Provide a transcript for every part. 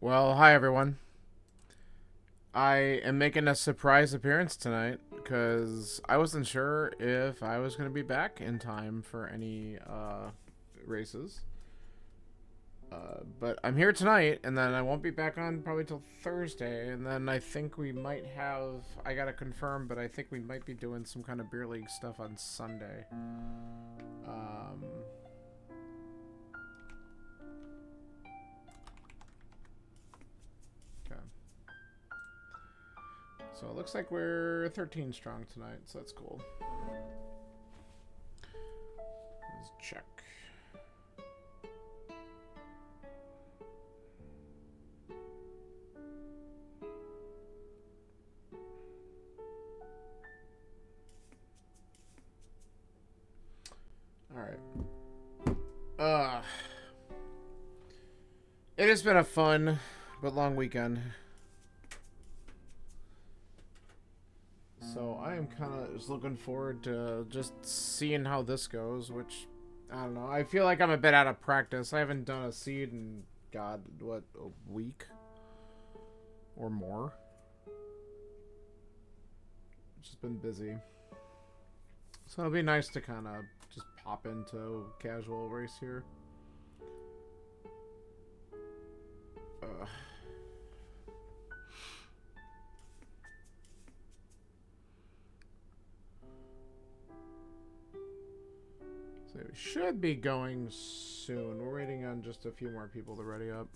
Well, hi everyone. I am making a surprise appearance tonight because I wasn't sure if I was going to be back in time for any races. But I'm here tonight, and then I won't be back on probably till Thursday. And then I think we might have. I gotta confirm, but I think we might be doing some kind of beer league stuff on Sunday. Um, okay. So it looks like we're 13 strong tonight, so that's cool. Let's check. Alright. It has been a fun but long weekend. So I am kind of just looking forward to just seeing how this goes, which, I don't know. I feel like I'm a bit out of practice. I haven't done a seed in, God, what, a week? Or more? Just been busy. So it'll be nice to kind of just pop into casual race here. So we should be going soon. We're waiting on just a few more people to ready up.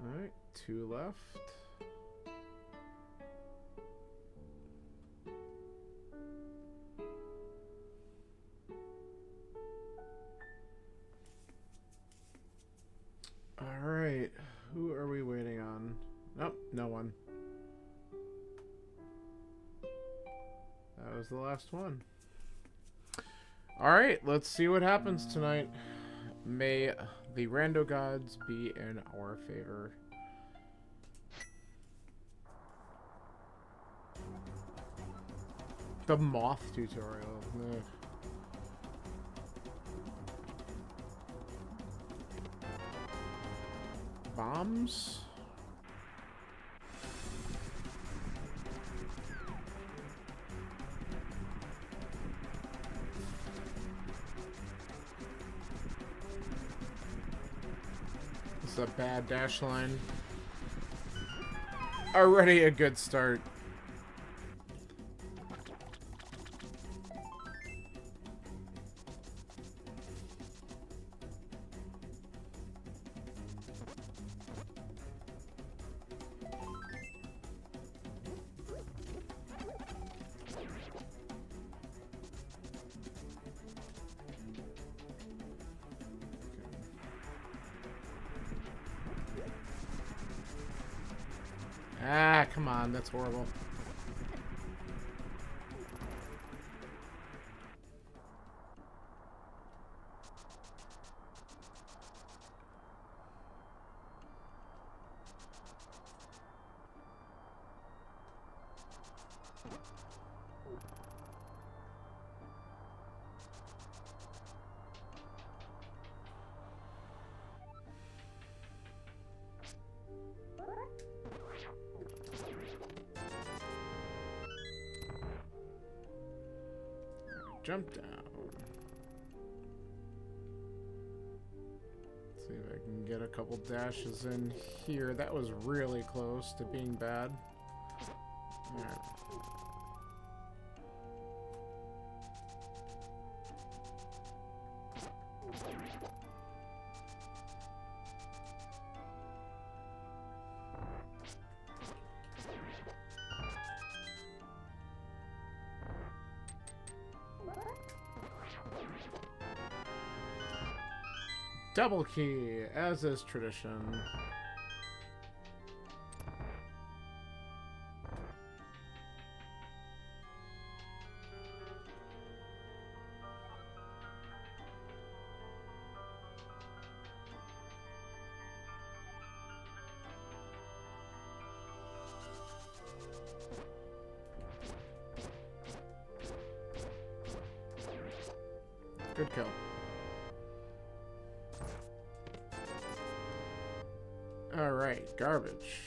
Alright, 2 left. Alright, who are we waiting on? Nope, no one. That was the last one. Alright, let's see what happens tonight. May the rando gods be in our favor. The moth tutorial. Ugh. Bombs? This is a bad dash line. Already a good start. Ah, come on, that's horrible. Jump down. Let's see if I can get a couple dashes in here. That was really close to being bad. Alright. Double key, as is tradition. Good kill. Alright, garbage.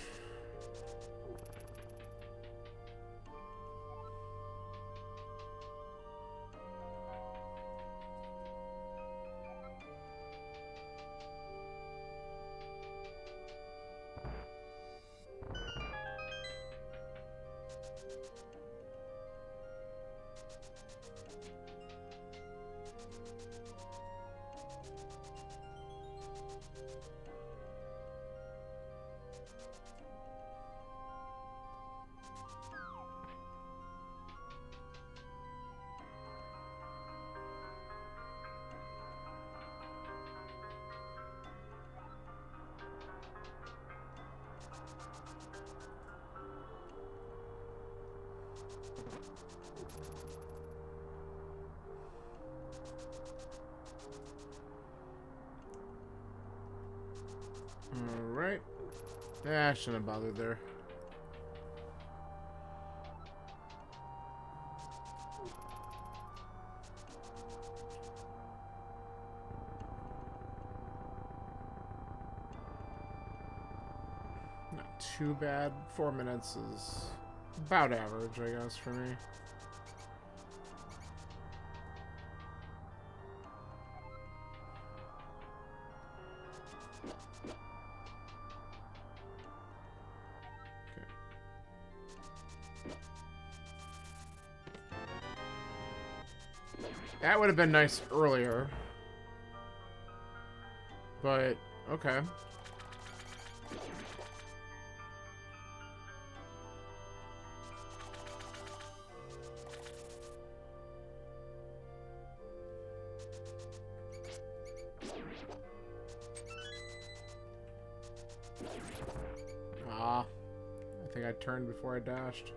Alright. I shouldn't have bothered there. Not too bad. 4 minutes is about average, I guess, for me. That would have been nice earlier. But, okay. Ah. I think I turned before I dashed.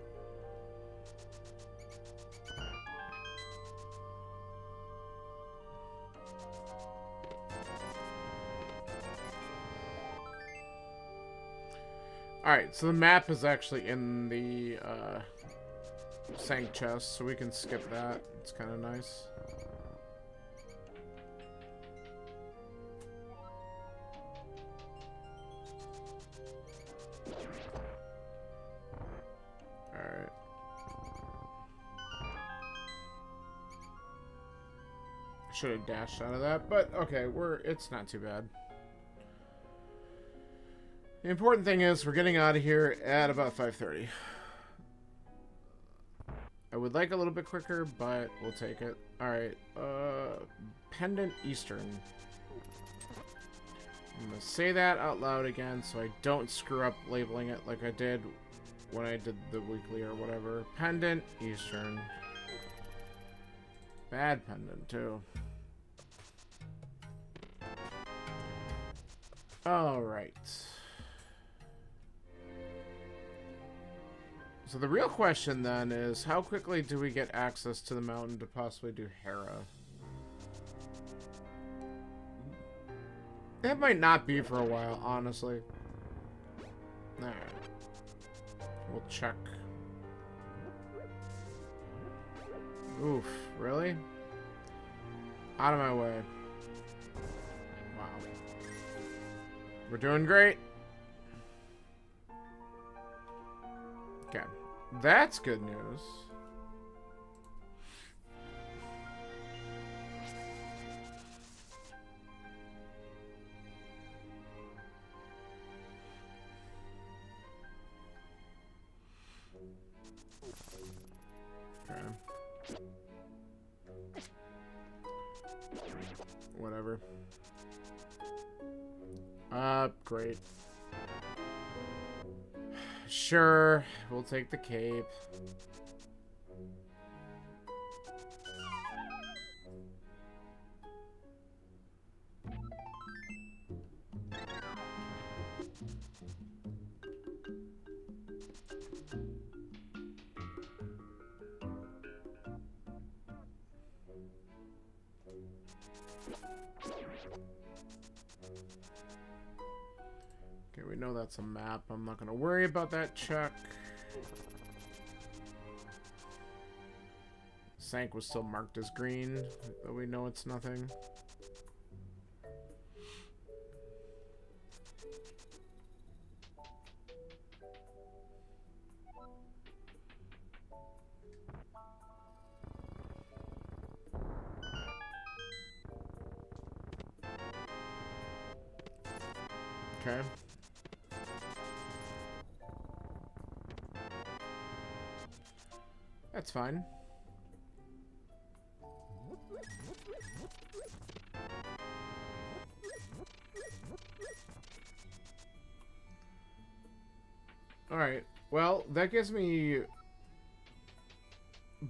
Alright, so the map is actually in the sank chest, so we can skip that. It's kind of nice. Alright. Should have dashed out of that, but okay, it's not too bad. The important thing is we're getting out of here at about 5:30. I would like a little bit quicker, but we'll take it. Alright, Pendant Eastern. I'm gonna say that out loud again so I don't screw up labeling it like I did when I did the weekly or whatever. Pendant Eastern. Bad pendant, too. Alright. So the real question then is, how quickly do we get access to the mountain to possibly do Hera? That might not be for a while, honestly. Alright. We'll check. Oof, really? Out of my way. Wow. We're doing great. Okay. That's good news. Okay. Whatever. Great. Sure, we'll take the cape. Okay, we know that's a map. I'm not gonna worry about that check. Sank was still marked as green, though we know it's nothing. Okay. That's fine. Alright. Well, that gives me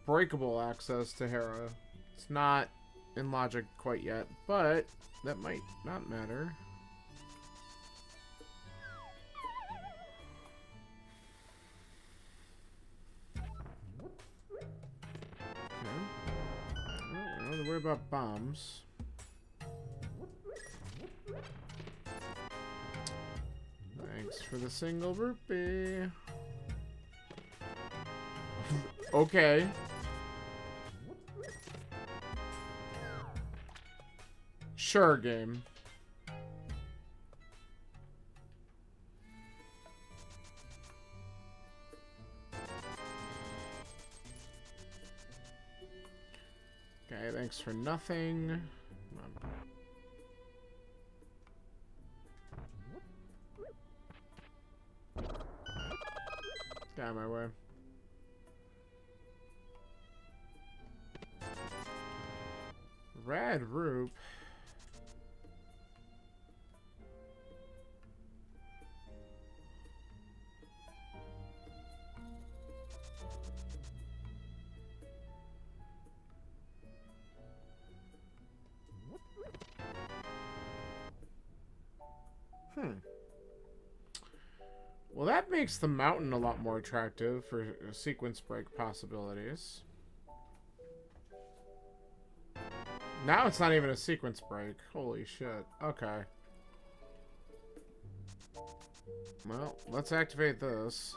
breakable access to Hera. It's not in logic quite yet, but that might not matter. Don't worry about bombs. Thanks for the single rupee. Okay. Sure, game. Okay, thanks for nothing. Come on. Get out of my way. Rad Roop. Well, that makes the mountain a lot more attractive for sequence break possibilities. Now it's not even a sequence break. Holy shit. Okay. Well, let's activate this.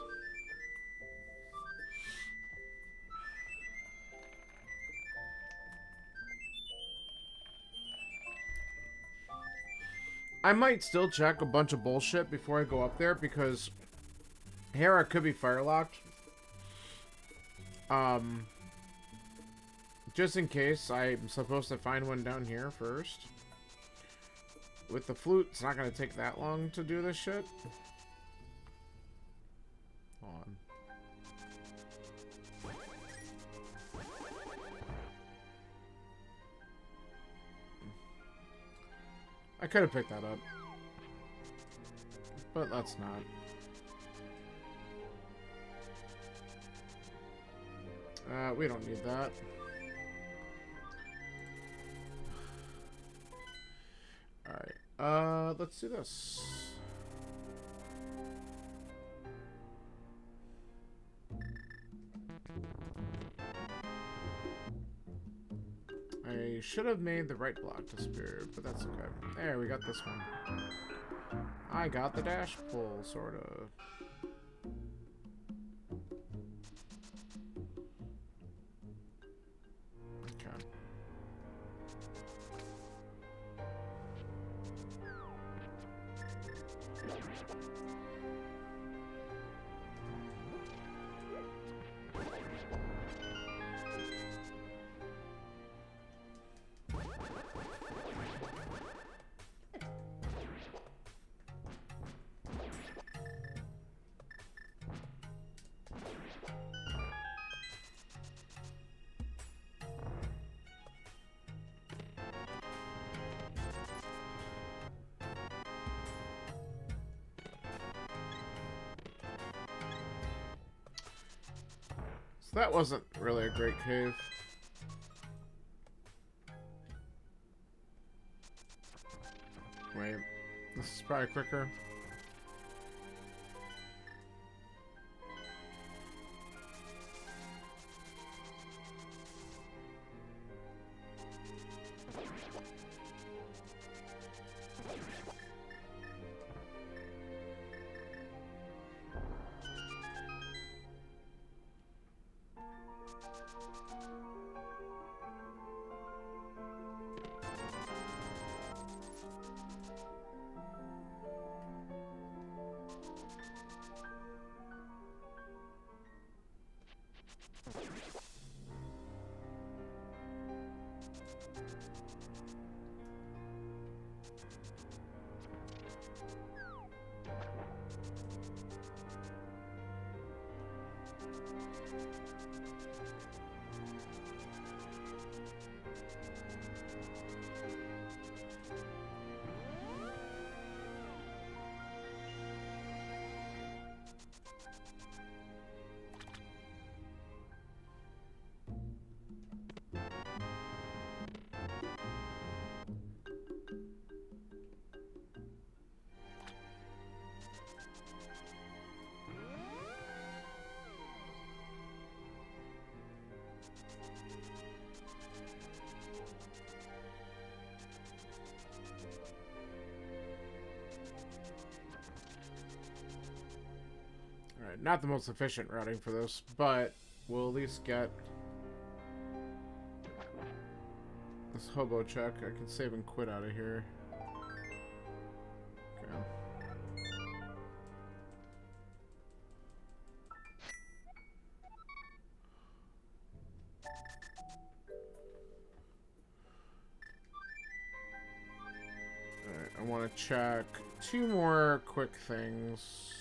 I might still check a bunch of bullshit before I go up there because Hera could be firelocked. Just in case, I'm supposed to find one down here first. With the flute, it's not going to take that long to do this shit. Hold on. I could have picked that up. But let's not. We don't need that. Alright, let's do this. I should have made the right block disappear, but that's okay. There, we got this one. I got the dash pull, sort of. So that wasn't really a great cave. Wait, this is probably quicker. Alright, not the most efficient routing for this, but we'll at least get this hobo check. I can save and quit out of here. Okay. Alright, I want to check 2 more quick things.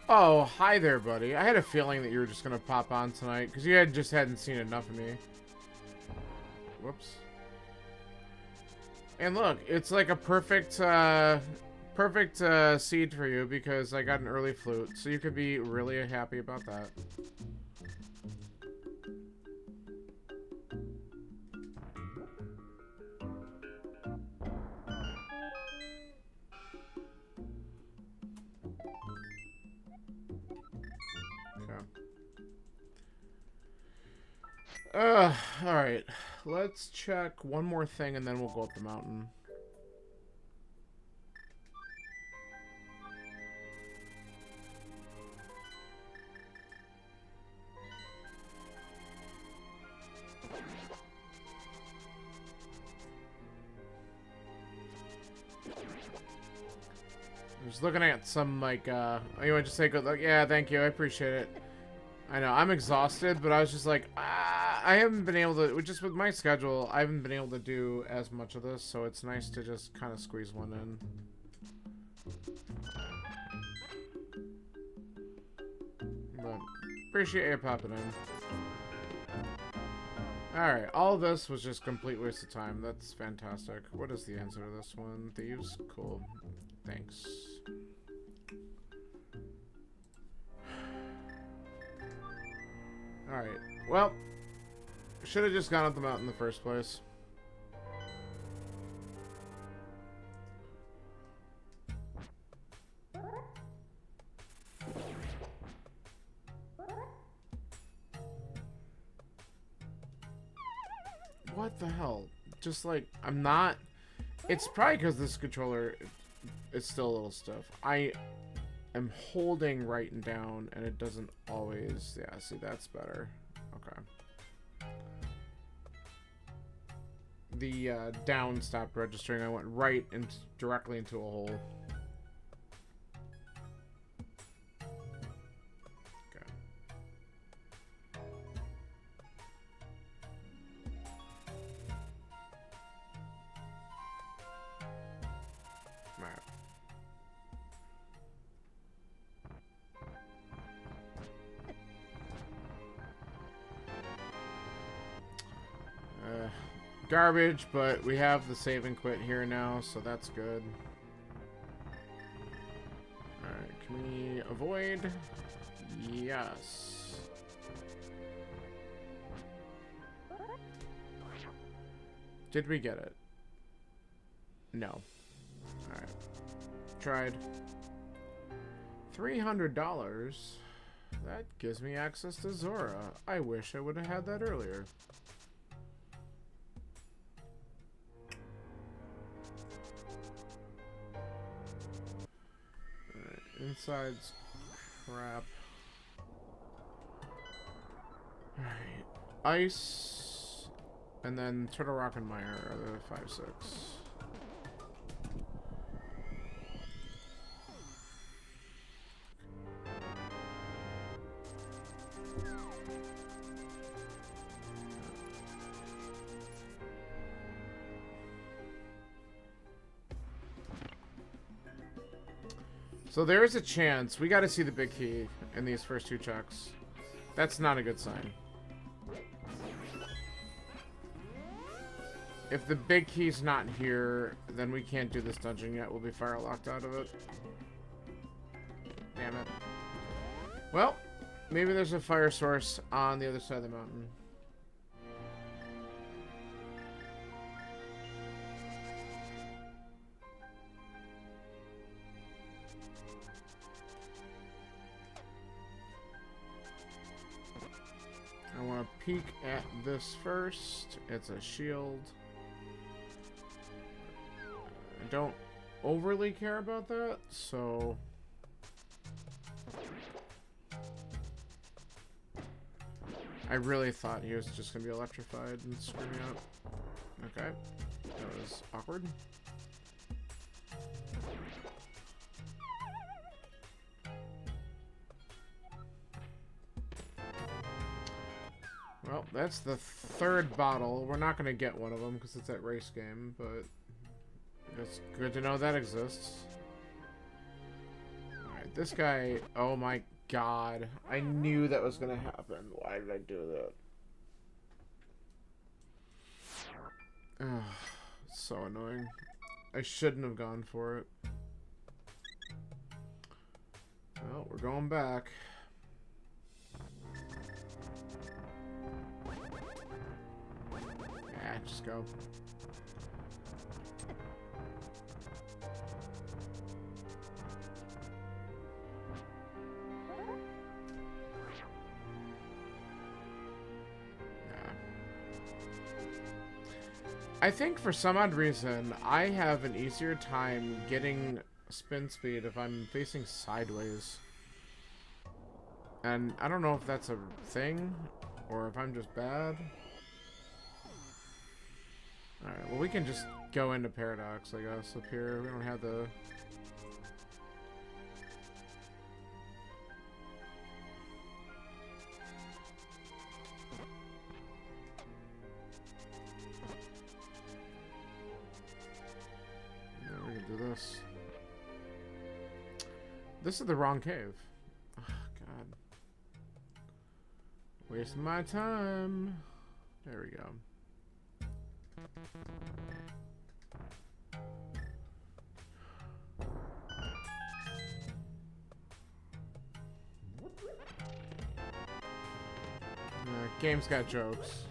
Oh, hi there, buddy. I had a feeling that you were just gonna pop on tonight, because you just hadn't seen enough of me. Whoops. And look, it's like a perfect seed for you, because I got an early flute, so you could be really happy about that. Alright. Let's check one more thing and then we'll go up the mountain. I'm just looking at some, like, you want to just say good luck? Yeah, thank you. I appreciate it. I know, I'm exhausted, but I was just like, I haven't been able to, just with my schedule, I haven't been able to do as much of this, so it's nice to just kind of squeeze one in. But, appreciate you popping in. Alright, all this was just complete waste of time. That's fantastic. What is the answer to this one? Thieves? Cool. Thanks. Alright, well, should have just gone up the mountain in the first place. What the hell? Just like, I'm not... It's probably because this controller is still a little stiff. I am holding right and down, and it doesn't always... Yeah, see, that's better. Okay. The down stopped registering. I went right and directly into a hole. Okay. Alright. Garbage, but we have the save and quit here now, so that's good. Alright, can we avoid? Yes. Did we get it? No. Alright. Tried. $300? That gives me access to Zora. I wish I would have had that earlier. Inside's crap. Alright. Ice. And then Turtle Rock and Mire are the 5-6. So there is a chance. We got to see the big key in these first two checks. That's not a good sign. If the big key's not here, then we can't do this dungeon yet. We'll be fire locked out of it. Damn it. Well, maybe there's a fire source on the other side of the mountain. I want to peek at this first. It's a shield. I don't overly care about that, so... I really thought he was just going to be electrified and screw me up. Okay. That was awkward. Well, that's the third bottle. We're not going to get one of them because it's that race game, but it's good to know that exists. Alright, this guy... Oh my god. I knew that was going to happen. Why did I do that? Ugh, so annoying. I shouldn't have gone for it. Well, we're going back. Yeah, just go. I think for some odd reason, I have an easier time getting spin speed if I'm facing sideways. And I don't know if that's a thing, or if I'm just bad. Alright, well we can just go into Paradox, I guess, up here. We don't have the... This. This is the wrong cave. Oh, God. Wasting my time. There we go. Game's got jokes.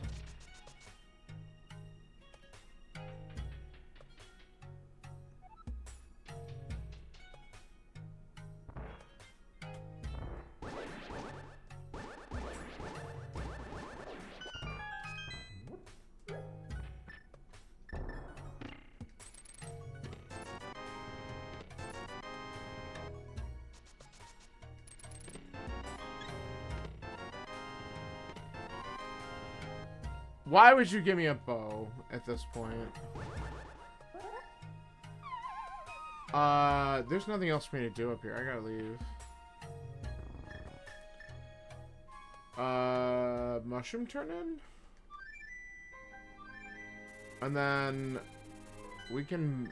Why would you give me a bow at this point? There's nothing else for me to do up here. I gotta leave. Mushroom turn in? And then we can...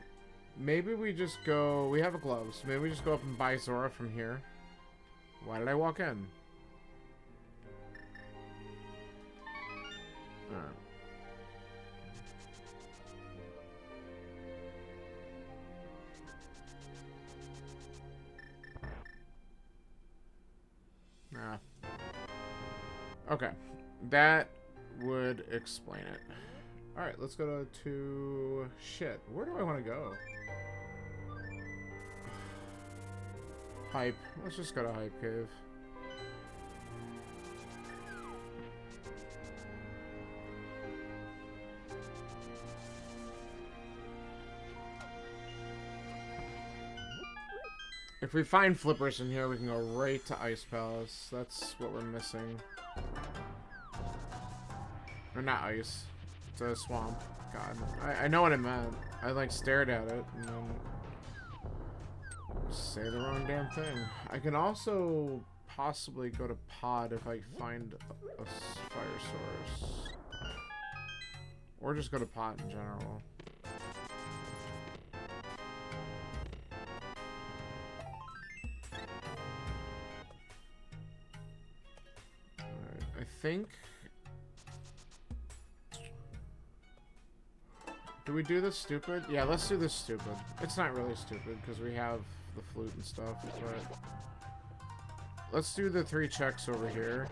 Maybe we just go... We have a glove, so maybe we just go up and buy Zora from here. Why did I walk in? Okay, that would explain it. Alright, let's go to... Shit, where do I want to go? Hype. Let's just go to Hype Cave. If we find flippers in here, we can go right to Ice Palace. That's what we're missing. Or not ice. It's a swamp. God. I know what it meant. I like stared at it and then say the wrong damn thing. I can also possibly go to pod if I find a fire source. Or just go to pot in general. Alright, I think... Do we do this stupid? Yeah, let's do this stupid. It's not really stupid because we have the flute and stuff, but... Let's do the 3 checks over here.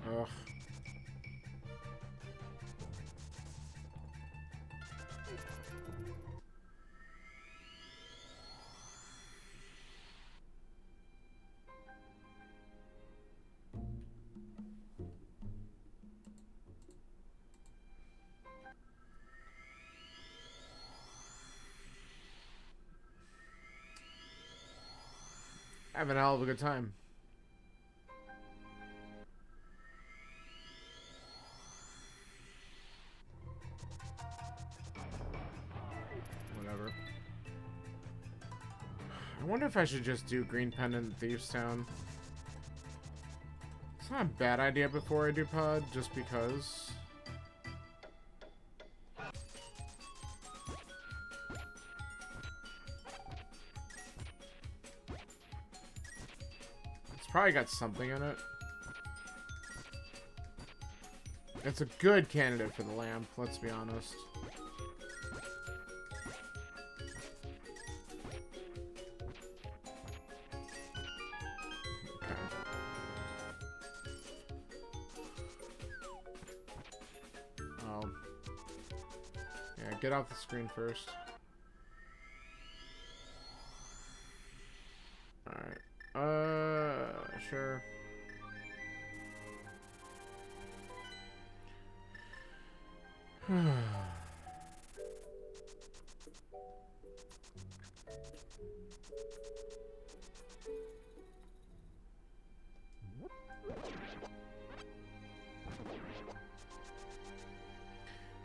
Ugh. Having a hell of a good time. Whatever. I wonder if I should just do Green Pendant in Thieves Town. It's not a bad idea before I do pod, just because. It's probably got something in it. It's a good candidate for the lamp, let's be honest. Get off the screen first. Alright. Sure.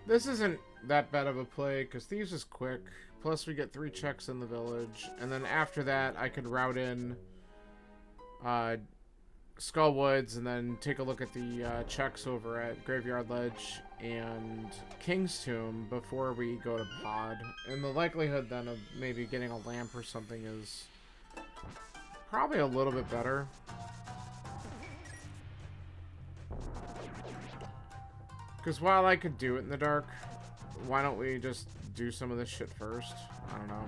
This isn't that bad of a play, because Thieves is quick. Plus we get 3 checks in the village. And then after that, I could route in Skull Woods and then take a look at the checks over at Graveyard Ledge and King's Tomb before we go to pod. And the likelihood then of maybe getting a lamp or something is probably a little bit better. Because while I could do it in the dark, why don't we just do some of this shit first? I don't know.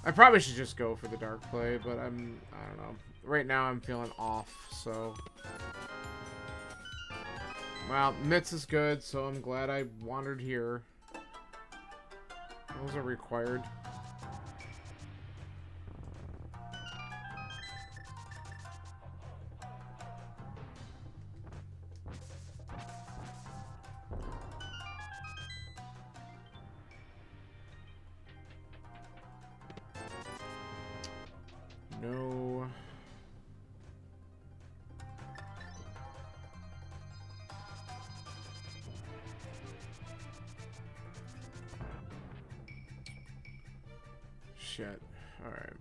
I probably should just go for the dark play, but I don't know. Right now I'm feeling off, so. Well, Mitts is good, so I'm glad I wandered here. Those are required. No. Shit. Alright.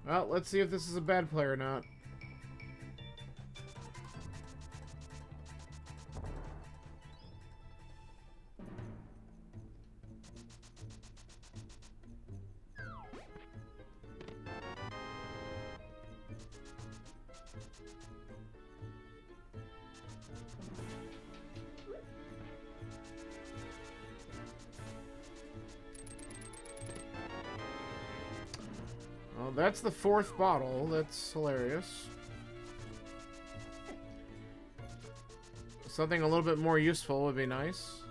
Well, let's see if this is a bad play or not. Well, that's the 4th bottle. That's hilarious. Something a little bit more useful would be nice.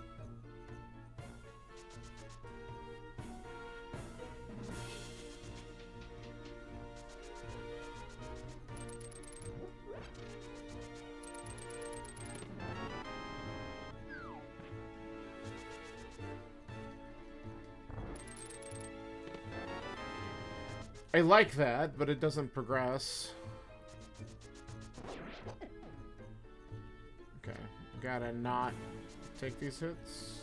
I like that, but it doesn't progress. Okay, gotta not take these hits.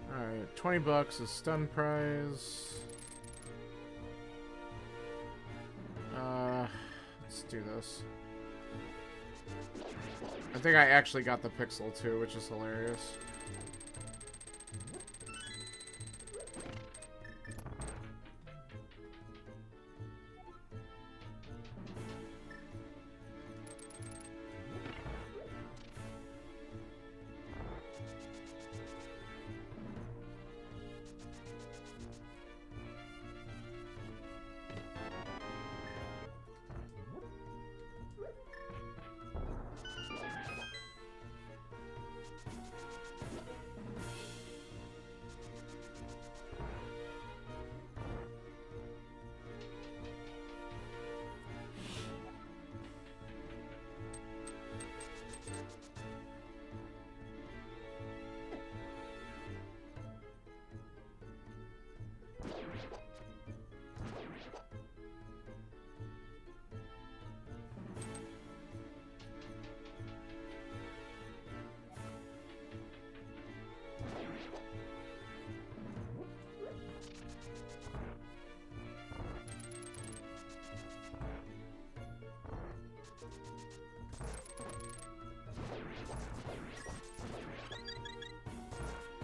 Alright, 20 bucks is stun prize. Let's do this. I think I actually got the pixel too, which is hilarious.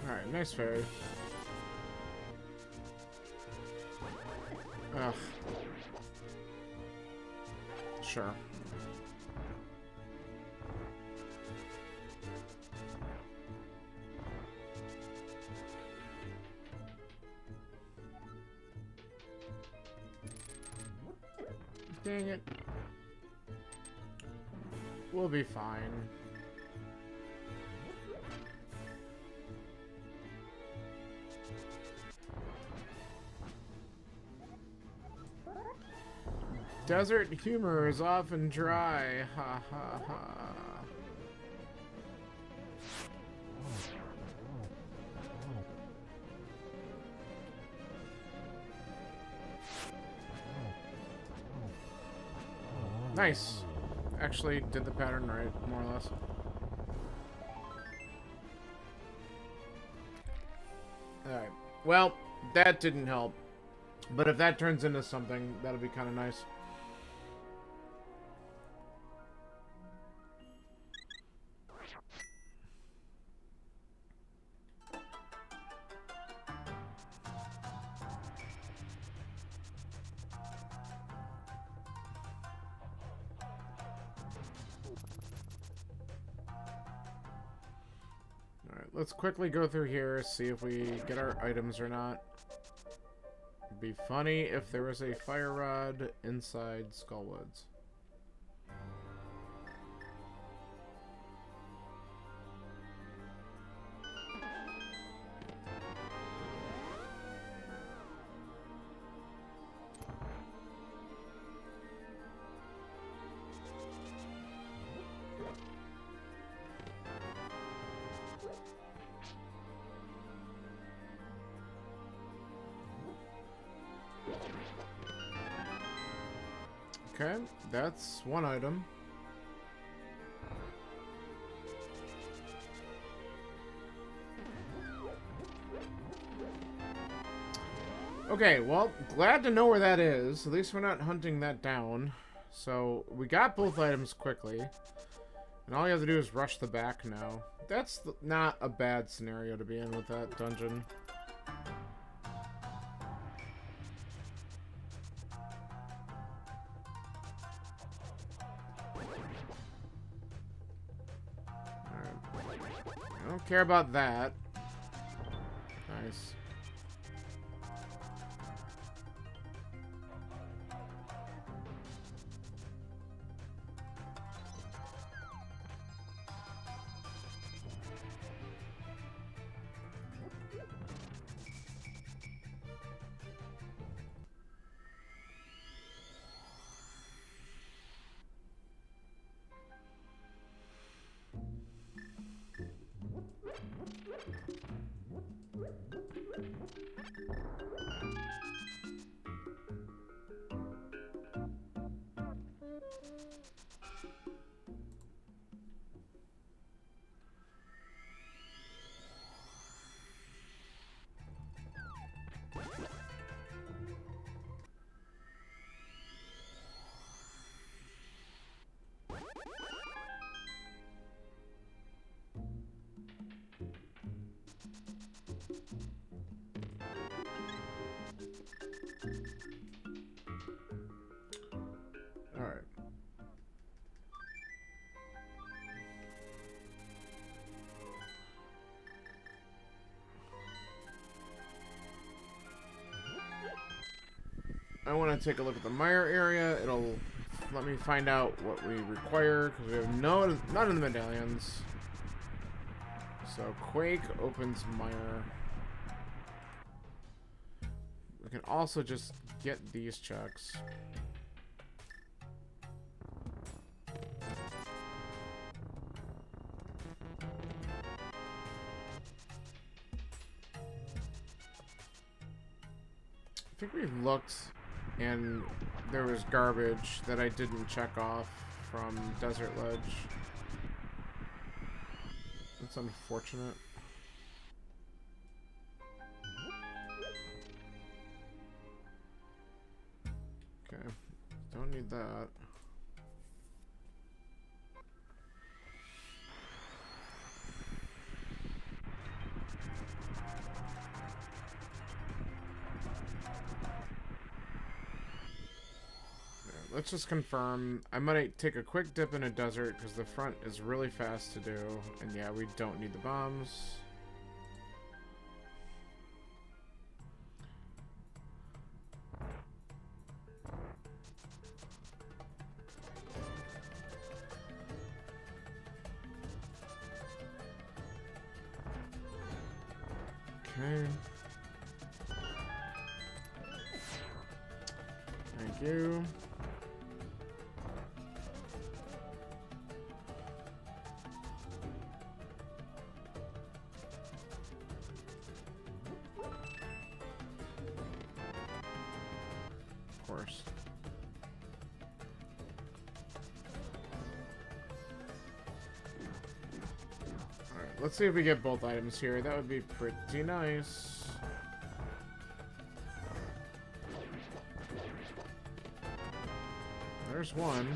Alright, nice fairy. Ugh. Sure. Dang it. We'll be fine. Desert humor is often dry. Ha ha ha. Nice. Actually did the pattern right, more or less. Alright. Well, that didn't help. But if that turns into something, that'll be kind of nice. Let's quickly go through here, see if we get our items or not. It'd be funny if there was a fire rod inside Skullwoods. Okay, that's one item. Okay, well, glad to know where that is. At least we're not hunting that down. So, we got both items quickly. And all you have to do is rush the back now. That's not a bad scenario to be in with that dungeon. I don't care about that. Nice. I want to take a look at the mire area. It'll let me find out what we require, because we have none of the medallions. So Quake opens mire. We can also just get these checks. I think we looked and there was garbage that I didn't check off from Desert Ledge. That's unfortunate. Okay, don't need that. Let's just confirm. I might take a quick dip in a desert because the front is really fast to do. And yeah, we don't need the bombs. Okay. Thank you. Of course. Alright, let's see if we get both items here. That would be pretty nice. There's one.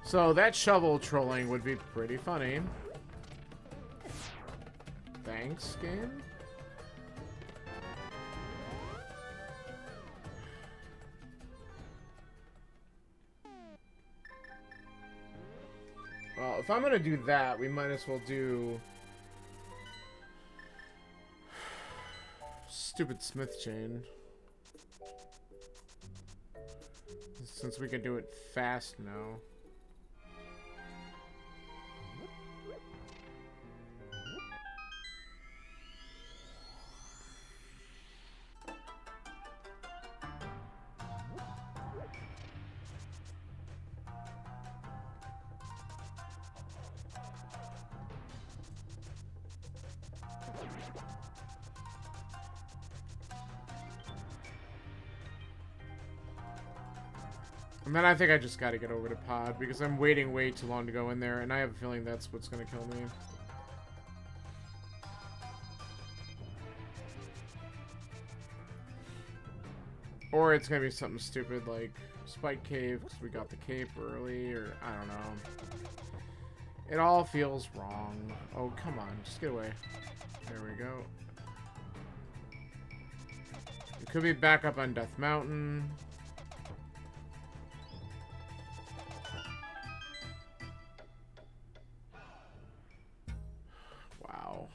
So that shovel trolling would be pretty funny. Thanks, game. Well, if I'm gonna do that, we might as well do stupid smith chain. Since we can do it fast now. And then I think I just gotta get over to pod, because I'm waiting way too long to go in there, and I have a feeling that's what's gonna kill me. Or it's gonna be something stupid like Spike Cave, because we got the cape early, or I don't know. It all feels wrong. Oh, come on, just get away. There we go. It could be back up on Death Mountain. Wow.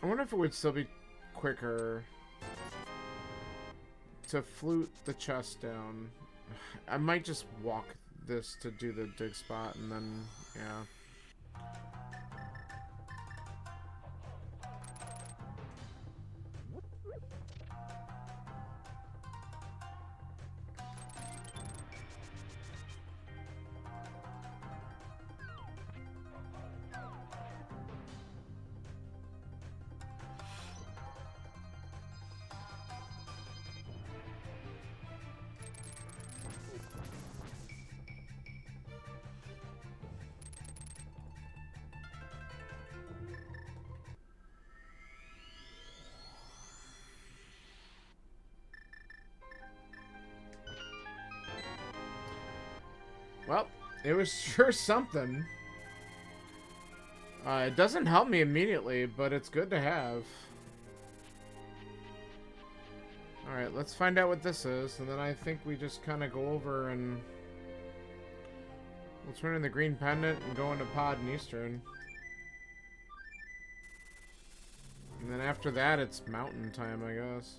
I wonder if it would still be quicker to flute the chest down. I might just walk this to do the dig spot, and then, yeah. Well, it was sure something. It doesn't help me immediately, but it's good to have. Alright, let's find out what this is, and then I think we just kind of go over and... we'll turn in the green pendant and go into Pod and Eastern. And then after that, it's mountain time, I guess.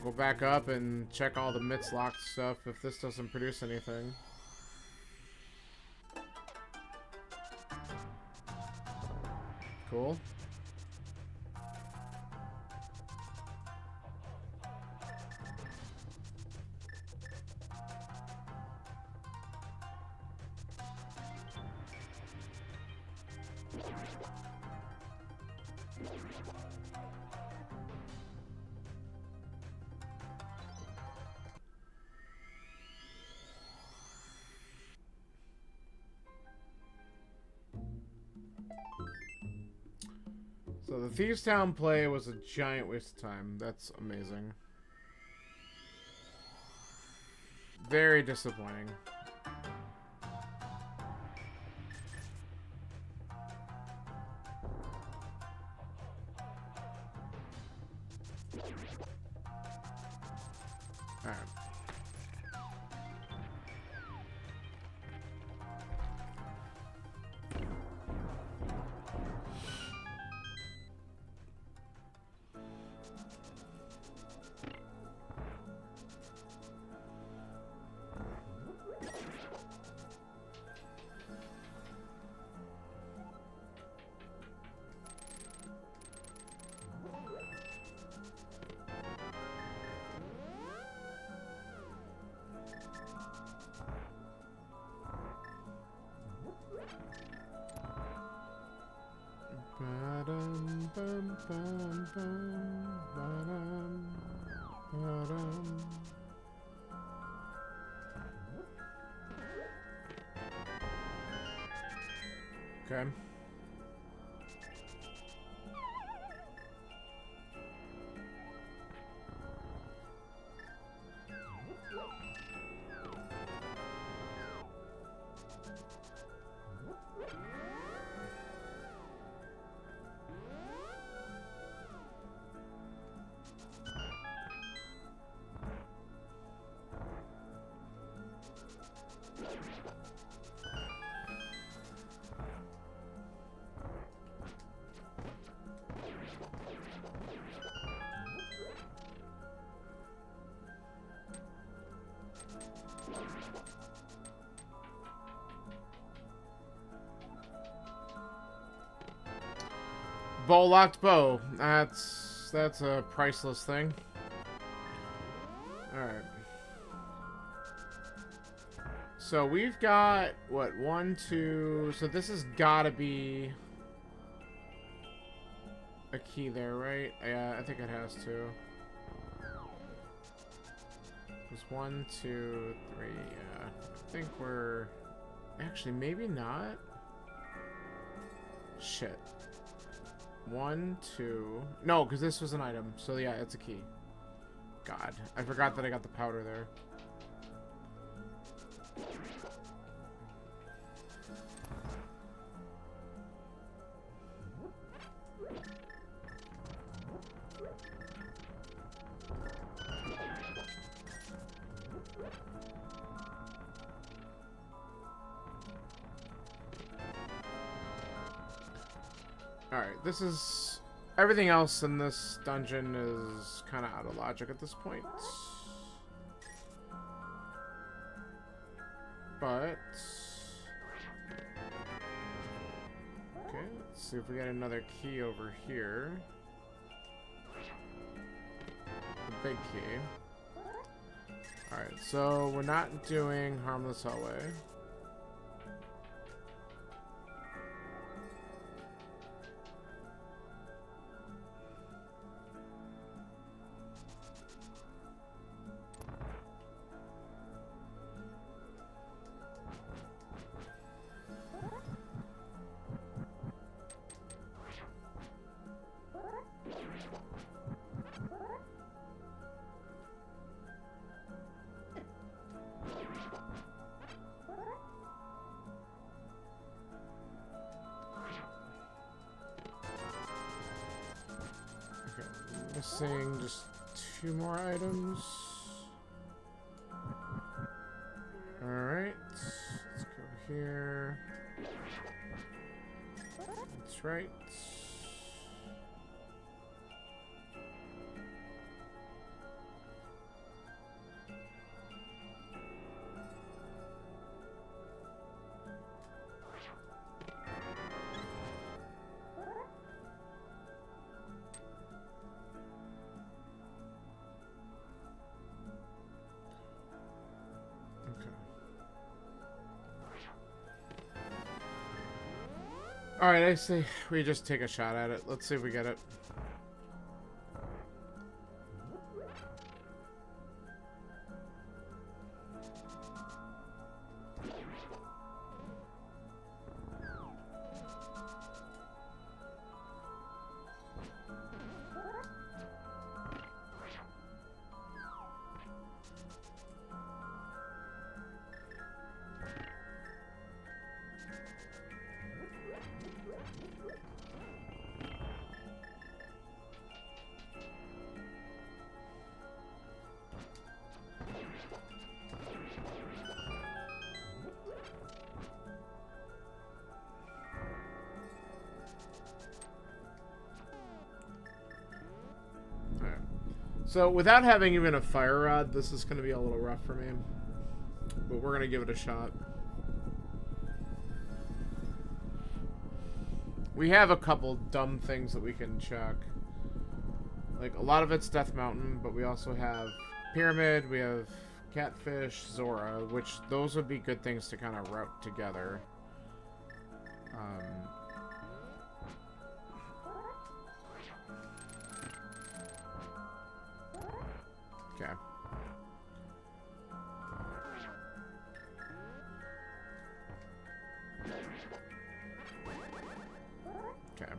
Go back up and check all the Mitts locked stuff if this doesn't produce anything. Cool. So the Thieves Town play was a giant waste of time. That's amazing. Very disappointing. Alright. Okay. Bow locked bow. That's a priceless thing. Alright. So we've got what, 1, 2, so this has gotta be a key there, right? Yeah, I think it has to. There's 1, 2, 3, yeah. I think we're actually maybe not. Shit. 1, 2. No, because this was an item. So yeah, it's a key. God, I forgot that I got the powder there. Alright, this is... everything else in this dungeon is kind of out of logic at this point. But... okay, let's see if we get another key over here. The big key. Alright, so we're not doing Harmless Hallway. Missing just 2 more items. Alright. Let's go here. That's right. Alright, I say we just take a shot at it. Let's see if we get it. So, without having even a fire rod, this is going to be a little rough for me. But we're going to give it a shot. We have a couple dumb things that we can check. Like, a lot of it's Death Mountain, but we also have Pyramid, we have Catfish, Zora, which those would be good things to kind of route together. Okay. Okay.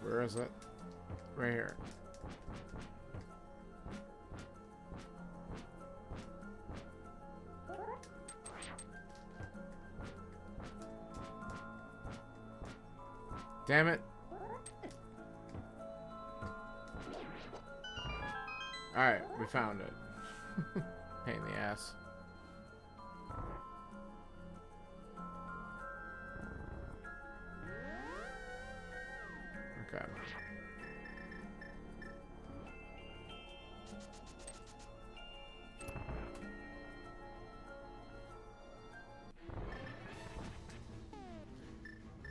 Where is it? Right here. Damn it. Alright, we found it. Pain in the ass. Okay.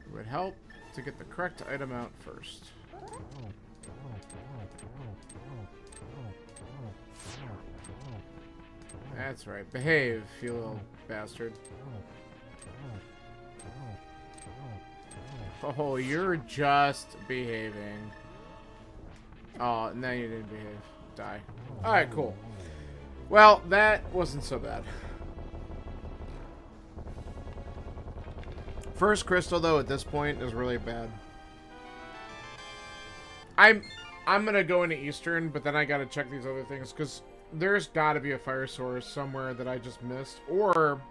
It would help to get the correct item out first. That's right. Behave, you little bastard. Oh, you're just behaving. Oh, now you didn't behave. Die. Alright, cool. Well, that wasn't so bad. First crystal, though, at this point is really bad. I'm gonna go into Eastern, but then I gotta check these other things, because there's gotta be a fire source somewhere that I just missed. Or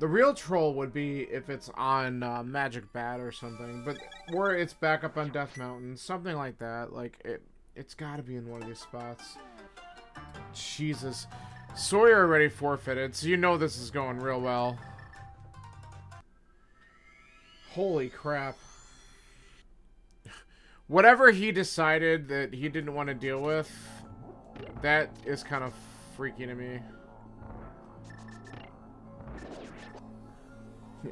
the real troll would be if it's on Magic Bat or something, but or it's back up on Death Mountain, something like that. Like it's got to be in one of these spots. Jesus, Sawyer already forfeited, so you know this is going real well. Holy crap! Whatever he decided that he didn't want to deal with, that is kind of freaky to me.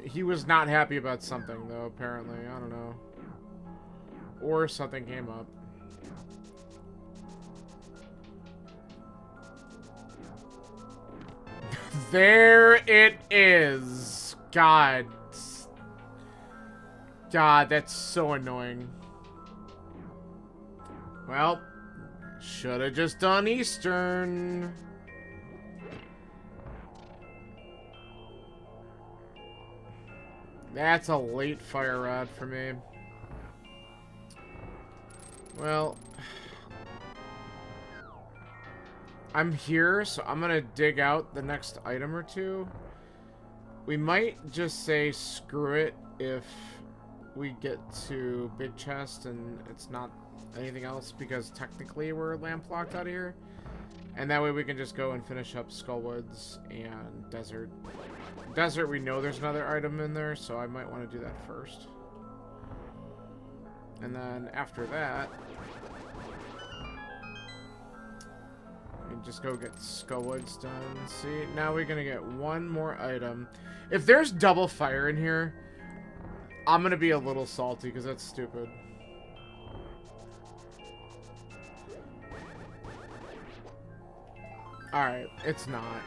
He was not happy about something, though, apparently. I don't know. Or something came up. There it is. God. God, that's so annoying. Well, should have just done Eastern. That's a late fire rod for me. Well, I'm here, so I'm gonna dig out the next item or two. We might just say screw it if we get to big chest and it's not anything else, because technically we're lamp locked out of here. And that way we can just go and finish up Skullwoods and Desert. Desert, we know there's another item in there, so I might want to do that first. And then after that, we can just go get Skullwoods done. See, now we're gonna get one more item. If there's double fire in here, I'm gonna be a little salty because that's stupid. Alright, it's not.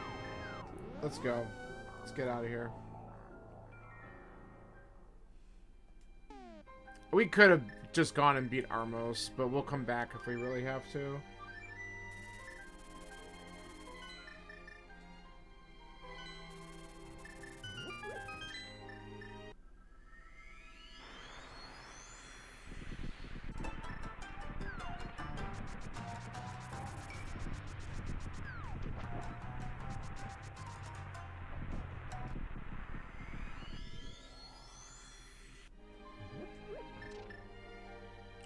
Let's go. Let's get out of here. We could have just gone and beat Armos, but we'll come back if we really have to.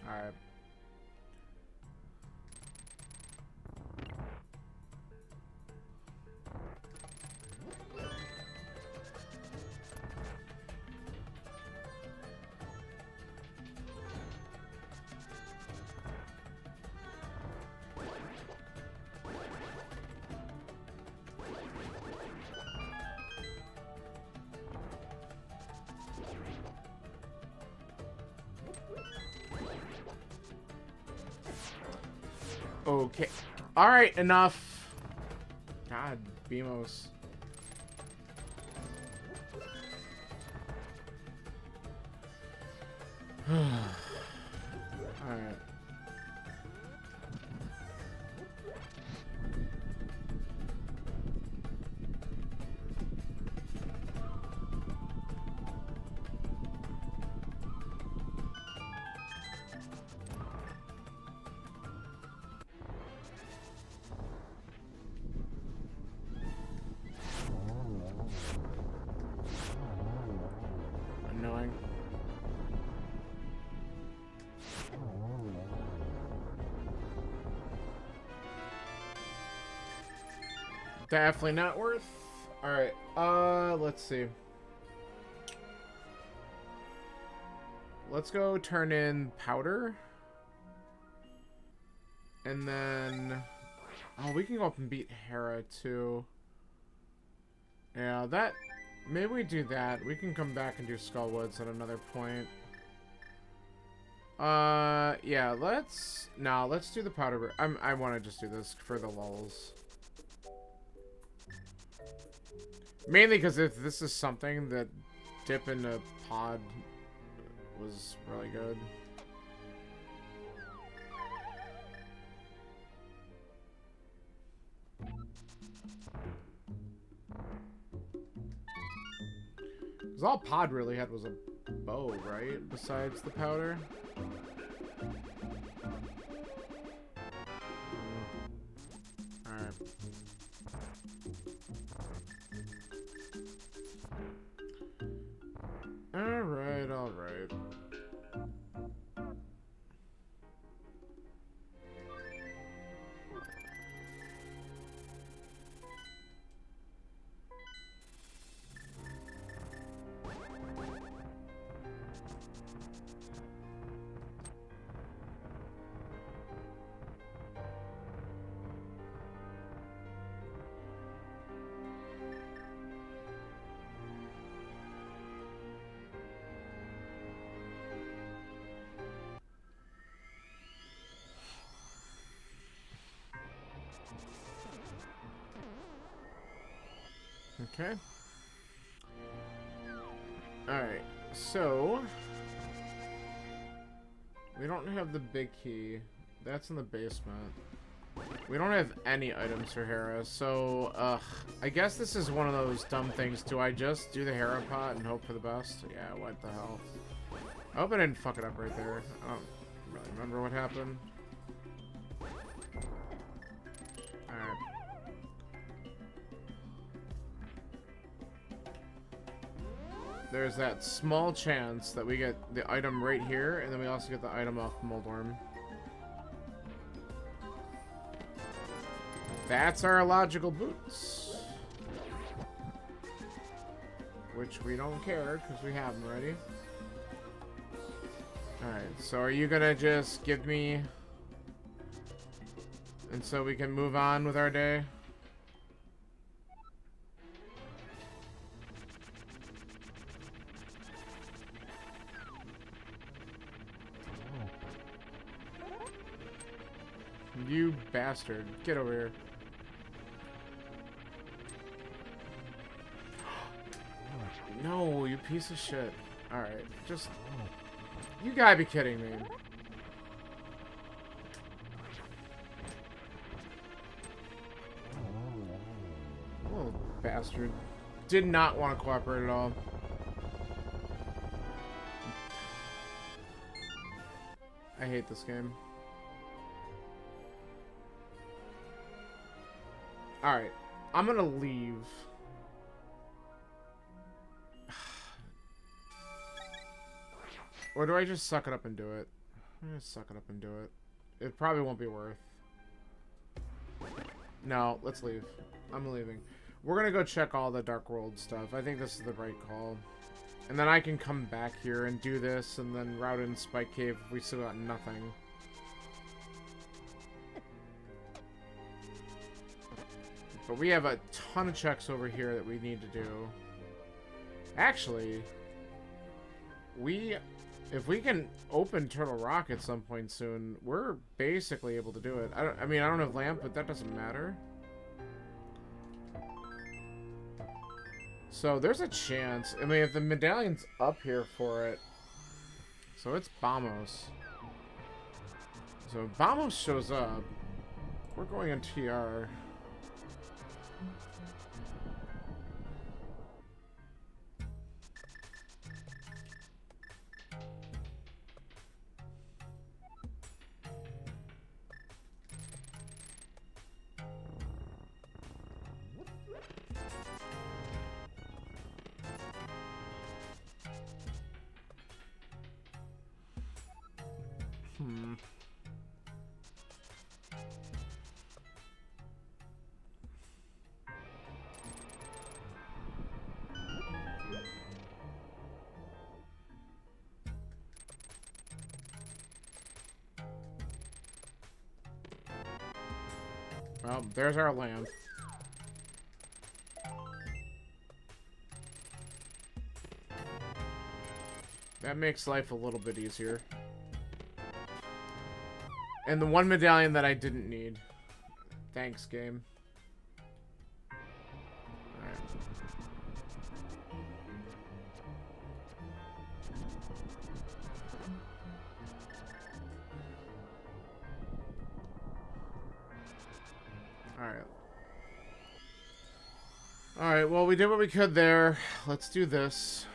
Alright. Okay. Alright, enough. God, Beamos. Alright. Annoying. Definitely not worth. Alright, let's see. Let's go turn in powder. And then... Oh, we can go up and beat Hera, too. Yeah, that... Maybe we do that. We can come back and do Skullwoods at another point. Yeah, let's... No, let's do the powder... I want to just do this for the lulz. Mainly because if this is something that dip into pod was really good. Because all pod really had was a bow, right? Besides the powder. Alright. Alright, alright. Okay. Alright, so... We don't have the big key. That's in the basement. We don't have any items for Hera, so, I guess this is one of those dumb things. Do I just do the Hera pot and hope for the best? Yeah, what the hell. I hope I didn't fuck it up right there. I don't really remember what happened. Alright. There's that small chance that we get the item right here, and then we also get the item off Moldorm. That's our logical boots. Which we don't care, because we have them already. Alright, so are you gonna just give me... And so we can move on with our day? You bastard. Get over here. No, you piece of shit. Alright, just... You gotta be kidding me. Oh, bastard. Did not want to cooperate at all. I hate this game. Alright, I'm gonna leave. Or do I just suck it up and do it? I'm gonna suck it up and do it. It probably won't be worth. No, let's leave. I'm leaving. We're gonna go check all the Dark World stuff. I think this is the right call. And then I can come back here and do this, and then route in Spike Cave if we still got nothing. But we have a ton of checks over here that we need to do. Actually, if we can open Turtle Rock at some point soon, we're basically able to do it. I mean, I don't have lamp, but that doesn't matter. So there's a chance. I mean, if the medallion's up here for it, so it's Bamos. So if Bamos shows up, we're going on TR. Well, there's our lamp. That makes life a little bit easier. And the one medallion that I didn't need. Thanks, game. Alright. Alright. Alright, well, we did what we could there. Let's do this.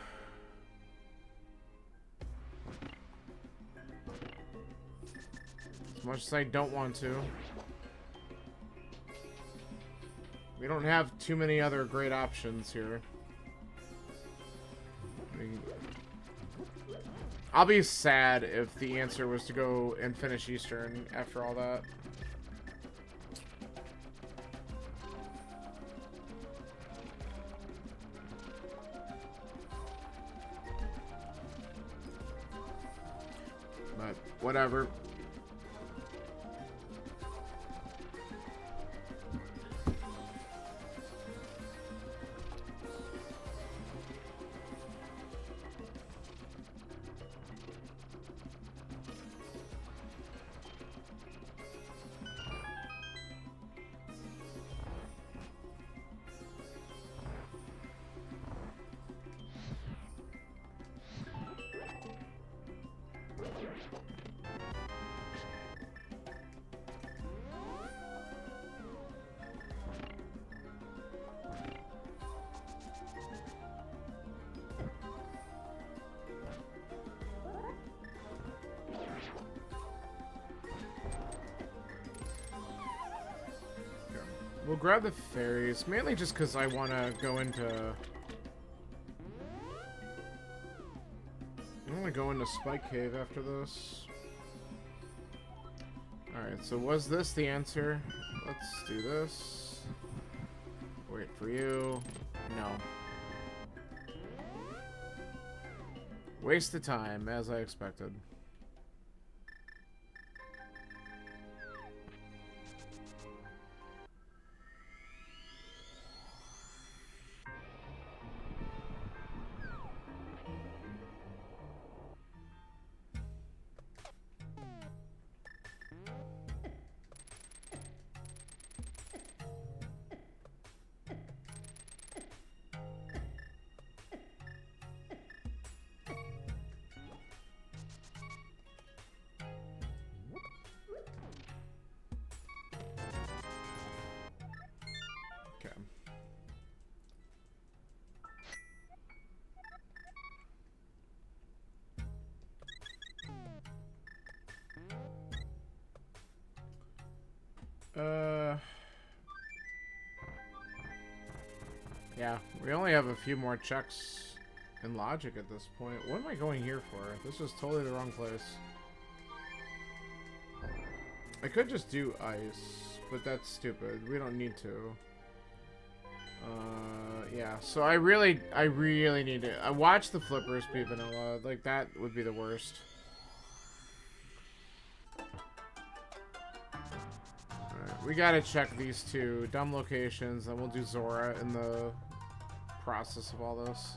As much as I don't want to. We don't have too many other great options here. I'll be sad if the answer was to go and finish Eastern after all that. But whatever. We'll grab the fairies, mainly just because I want to go into... I want to go into Spike Cave after this. Alright, so was this the answer? Let's do this. Wait for you. No. Waste of time, as I expected. Yeah, we only have a few more checks in logic at this point. What am I going here for? This is totally the wrong place. I could just do ice, but that's stupid. We don't need to. Yeah, so I really need to... I watch the flippers be vanilla. Like, that would be the worst. Alright, we gotta check these two dumb locations, and we'll do Zora in the process of all this.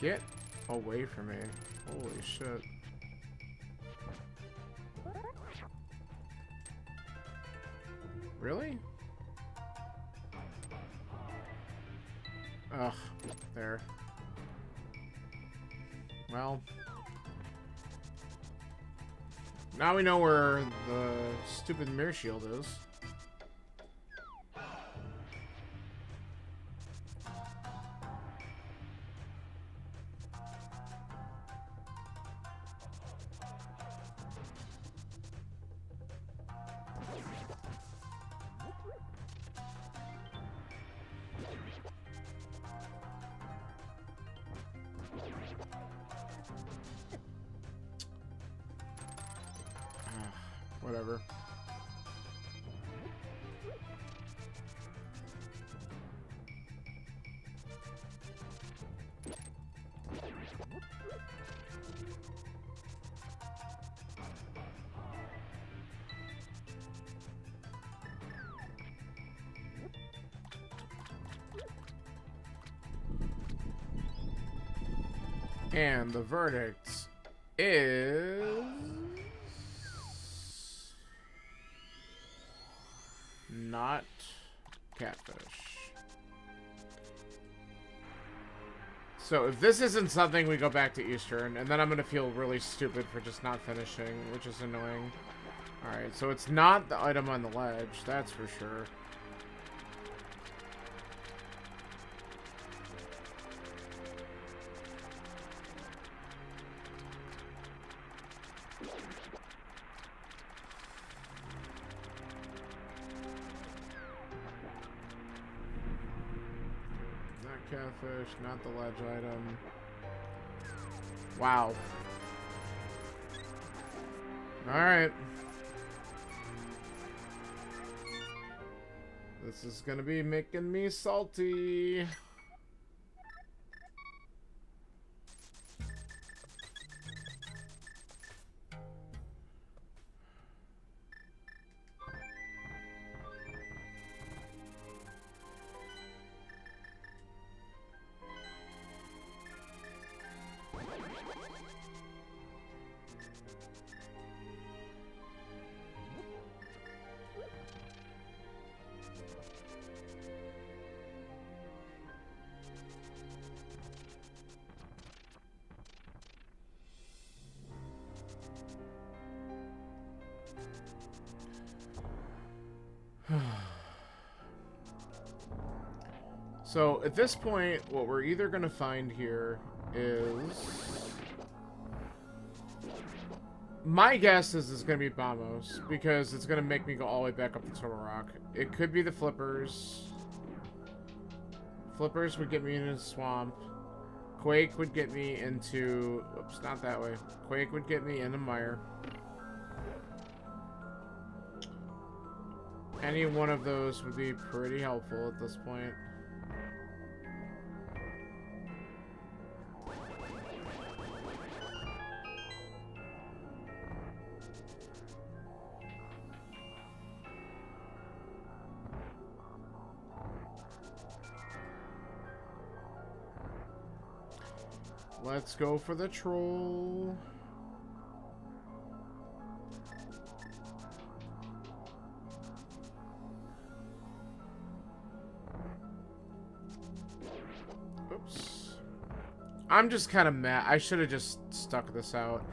Get away from me. Holy shit. Really? Ugh, there. Well. Now we know where the stupid mirror shield is. Whatever. And the verdict is... not catfish. So if this isn't something, we go back to Eastern, and then I'm gonna feel really stupid for just not finishing, which is annoying. Alright, so it's not the item on the ledge, that's for sure. Catfish, not the ledge item. Wow. Alright. This is gonna be making me salty. So at this point, what we're either going to find here is... My guess is it's going to be Bamos, because it's going to make me go all the way back up to Turtle Rock. It could be the Flippers. Flippers would get me into the swamp. Quake would get me into... Oops, not that way. Quake would get me into Mire. Any one of those would be pretty helpful at this point. Let's go for the troll. Oops. I'm just kind of mad. I should have just stuck this out.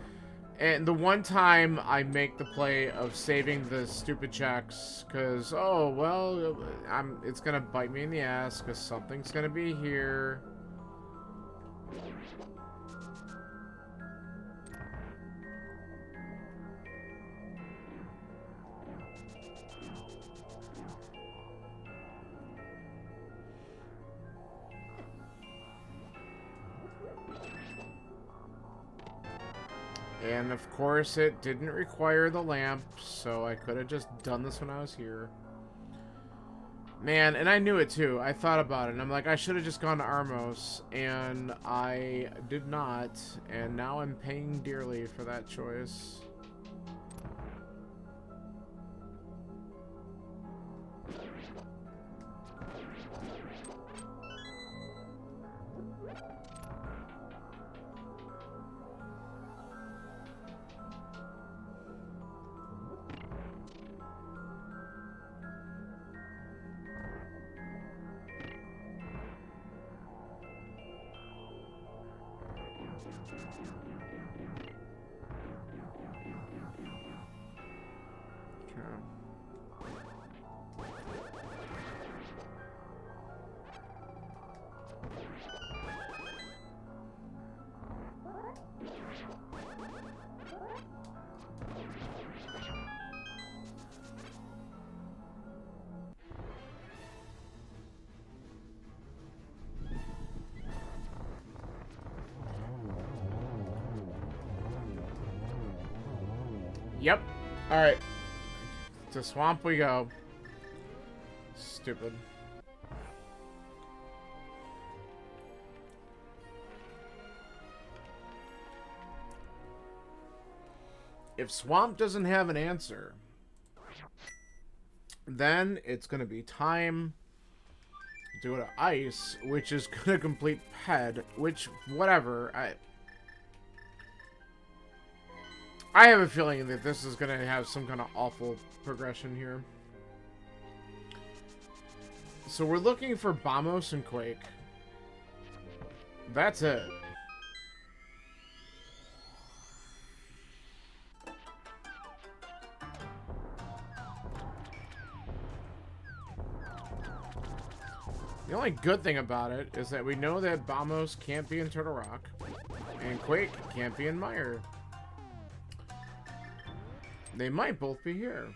And the one time I make the play of saving the stupid checks, because, oh, well, it's going to bite me in the ass, because something's going to be here. And of course it didn't require the lamp, so I could have just done this when I was here. Man, and I knew it too. I thought about it, and I'm like, I should have just gone to Armos, and I did not, and now I'm paying dearly for that choice. Yep. Alright. To swamp we go. Stupid. If swamp doesn't have an answer, then it's going to be time to go to ice, which is going to complete Ped, which, whatever, I have a feeling that this is going to have some kind of awful progression here. So we're looking for Bamos and Quake. That's it. The only good thing about it is that we know that Bamos can't be in Turtle Rock, and Quake can't be in Mire. They might both be here.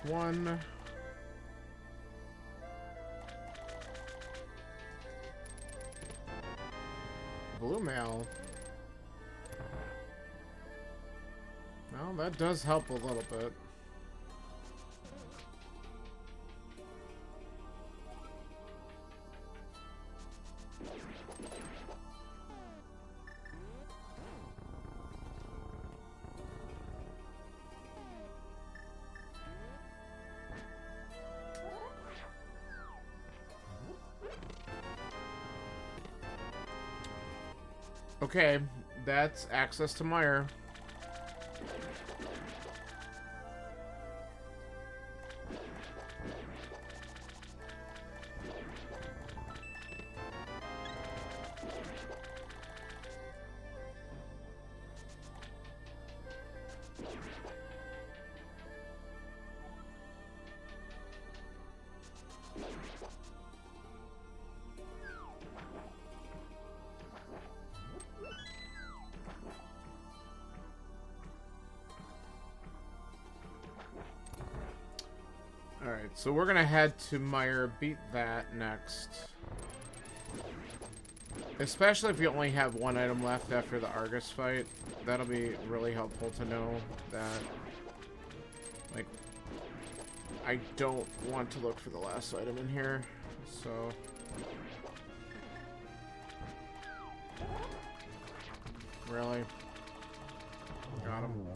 That's one. Blue mail. Well, that does help a little bit. Okay, that's access to Mire. Alright, so we're gonna head to Mire, beat that next. Especially if we only have one item left after the Argus fight. That'll be really helpful to know that, like, I don't want to look for the last item in here, so... Really? Got him.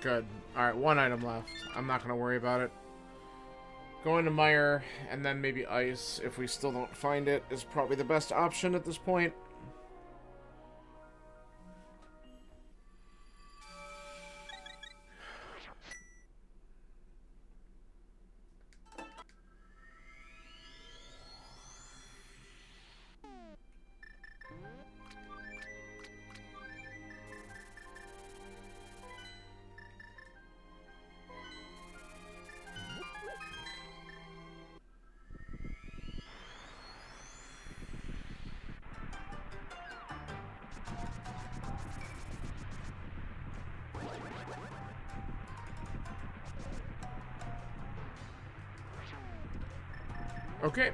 Good. Alright, one item left. I'm not gonna worry about it. Going to Mire, and then maybe Ice, if we still don't find it, is probably the best option at this point. Okay.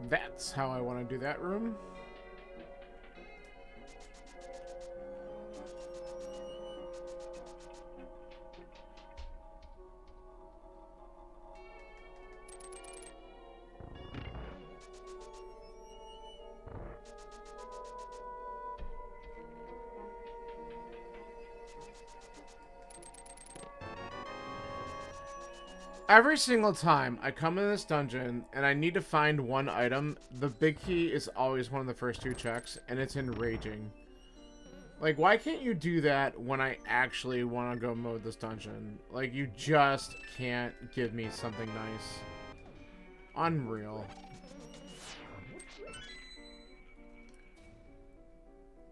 That's how I want to do that room. Every single time I come in this dungeon and I need to find one item, the big key is always one of the first two checks, and it's enraging. Like, why can't you do that when I actually want to go mode this dungeon? Like, you just can't give me something nice. Unreal.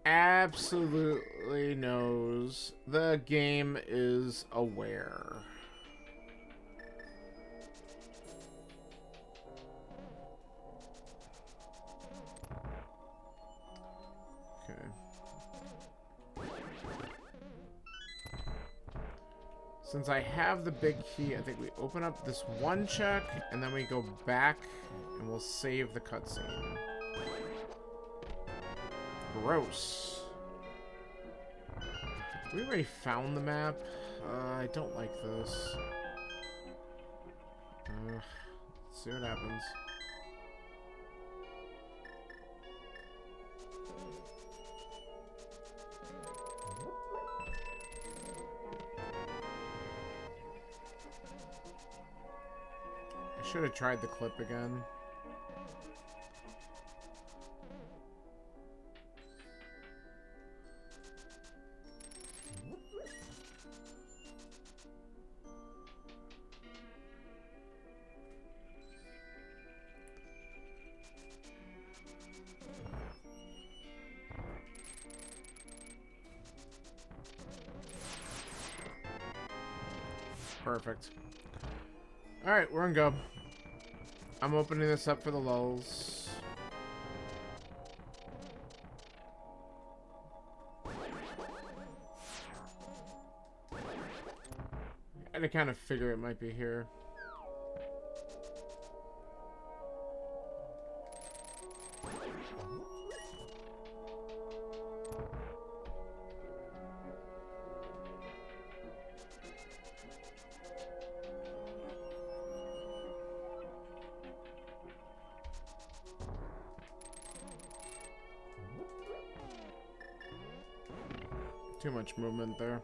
Absolutely knows the game is aware. Since I have the big key, I think we open up this one check, and then we go back, and we'll save the cutscene. Gross. We already found the map. I don't like this. Let's see what happens. Should have tried the clip again. Perfect. Alright, we're on go. I'm opening this up for the lulz. I had to kind of figure it might be here. Too much movement there.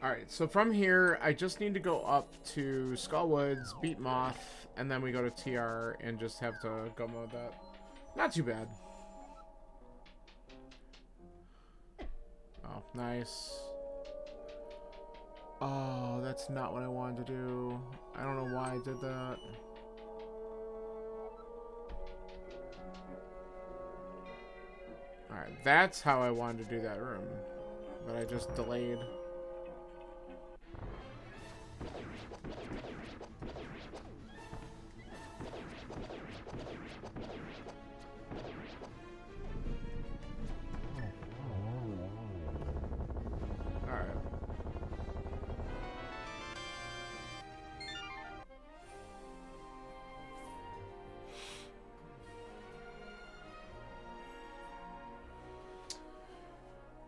Alright, so from here, I just need to go up to Skullwoods, beat Moth, and then we go to TR and just have to go mode that. Not too bad. Oh, nice. Oh, that's not what I wanted to do. I don't know why I did that. Alright, that's how I wanted to do that room. But I just delayed.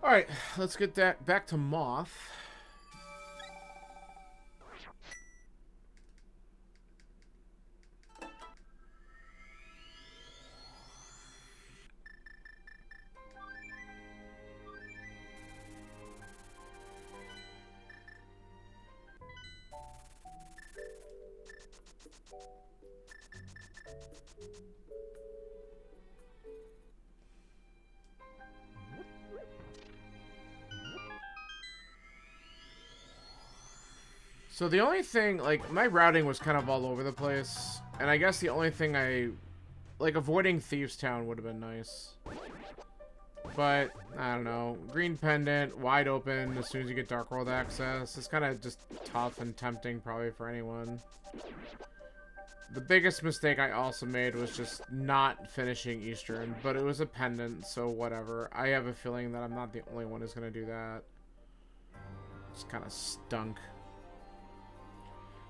Alright, let's get that back to Moth. So the only thing, like, my routing was kind of all over the place, and I guess the only thing like, avoiding Thieves Town would have been nice. But, I don't know, Green Pendant, wide open as soon as you get Dark World access. It's kind of just tough and tempting probably for anyone. The biggest mistake I also made was just not finishing Eastern, but it was a pendant, so whatever. I have a feeling that I'm not the only one who's going to do that. Just kind of stunk.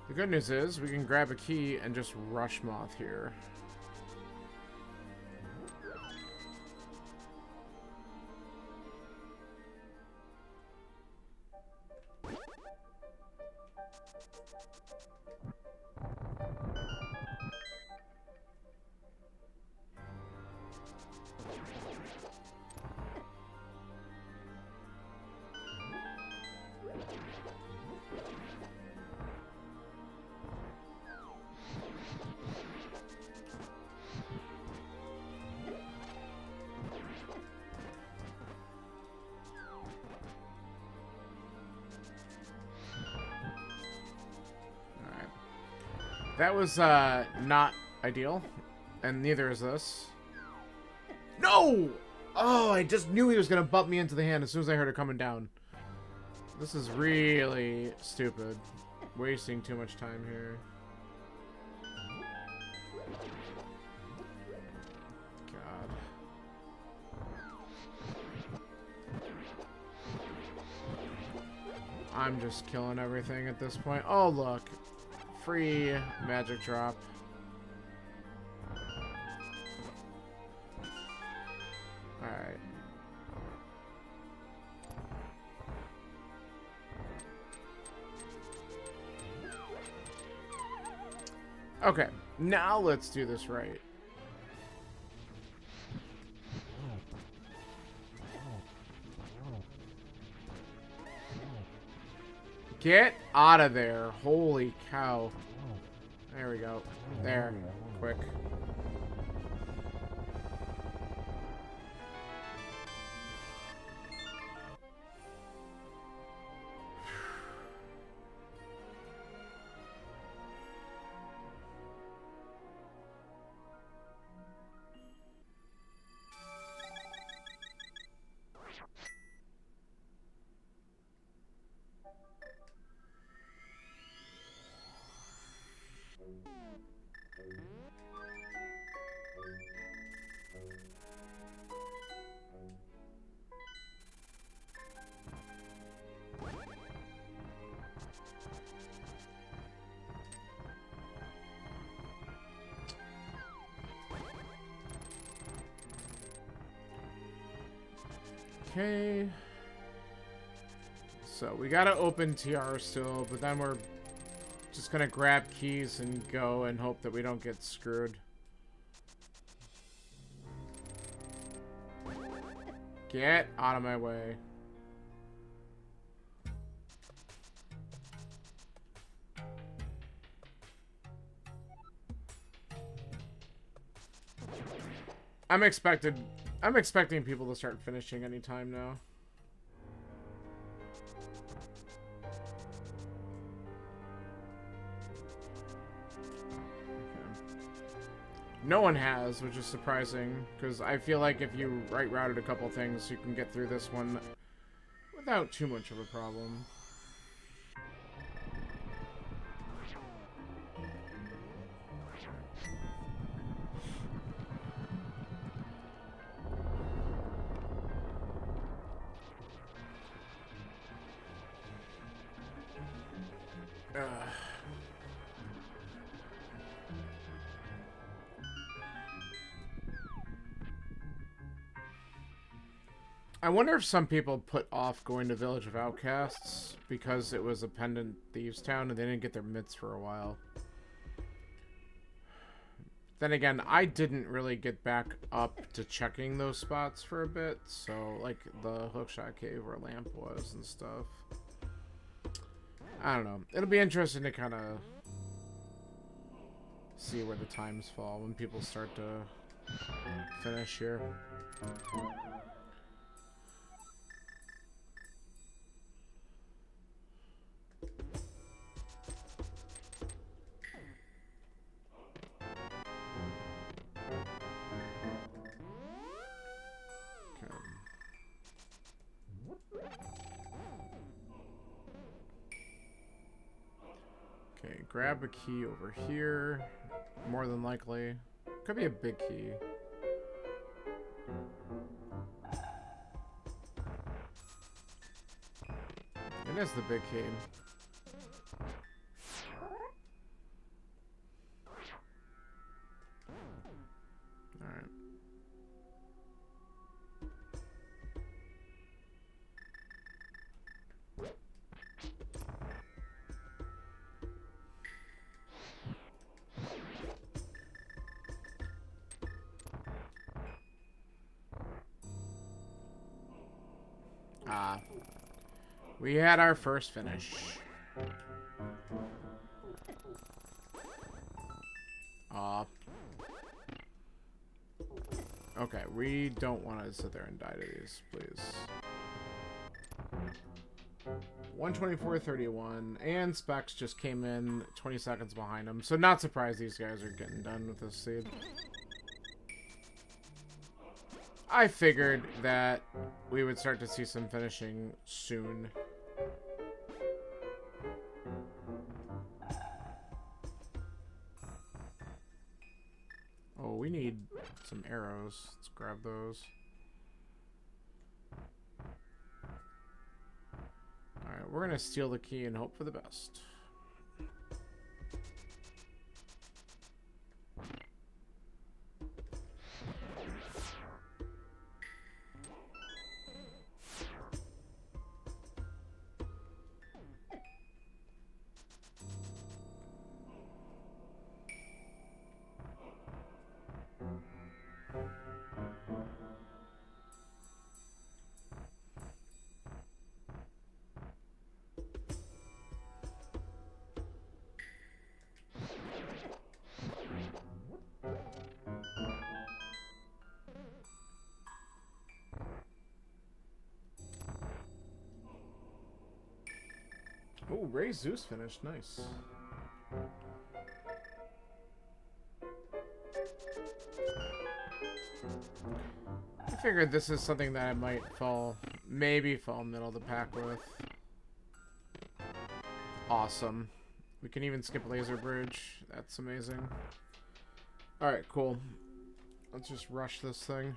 The good news is, we can grab a key and just rush Moth here. That was, not ideal. And neither is this. No! Oh, I just knew he was gonna bump me into the hand as soon as I heard it coming down. This is really stupid. Wasting too much time here. God. I'm just killing everything at this point. Oh, look. Free magic drop. Alright. Okay, now let's do this right. Get out of there. Holy cow. There we go. There. Quick. Okay. So we gotta open TR still, but then we're just gonna grab keys and go and hope that we don't get screwed. Get out of my way. I'm expecting people to start finishing anytime now. No one has, which is surprising, because I feel like if you right-routed a couple things, you can get through this one without too much of a problem. I wonder if some people put off going to Village of Outcasts because it was a pendant thieves town and they didn't get their mitts for a while. Then again, I didn't really get back up to checking those spots for a bit, so like the Hookshot Cave where Lamp was and stuff. I don't know. It'll be interesting to kind of see where the times fall when people start to finish here. Okay, grab a key over here. More than likely. Could be a big key. It is the big key. Alright. We had our first finish. Okay, we don't want to sit there and die to these, please. 124.31, and Specs just came in 20 seconds behind him, so not surprised these guys are getting done with this seed. I figured that we would start to see some finishing soon. Oh, we need some arrows. Let's grab those. Alright, we're gonna steal the key and hope for the best. Oh, Ray Zeus finished. Nice. I figured this is something that I might maybe fall middle of the pack with. Awesome. We can even skip Laser Bridge. That's amazing. Alright, cool. Let's just rush this thing.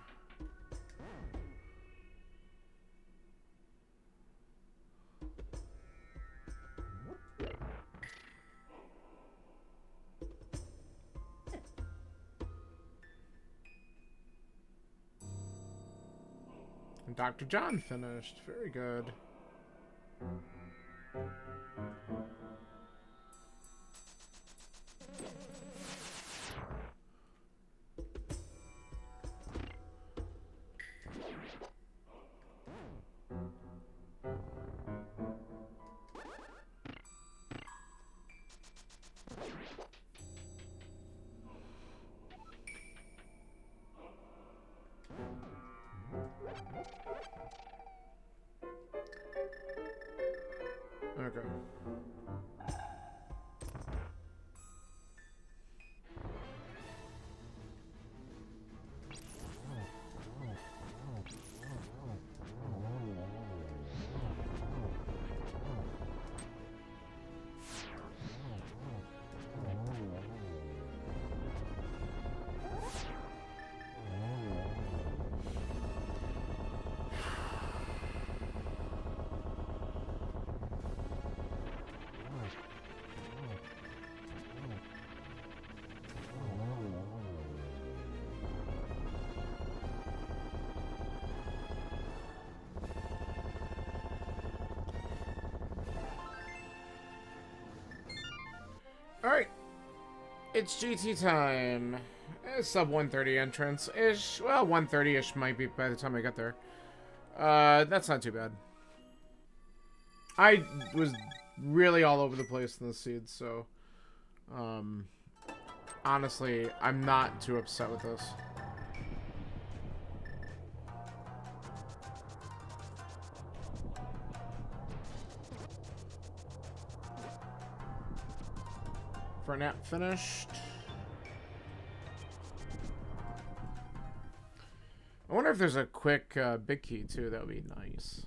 And Dr. John finished. Very good. Okay. Alright. It's GT time. Sub 130 entrance-ish. Well, 130-ish might be by the time I get there. That's not too bad. I was really all over the place in the seeds, so... honestly, I'm not too upset with this. Burnett finished. I wonder if there's a quick big key too. That would be nice.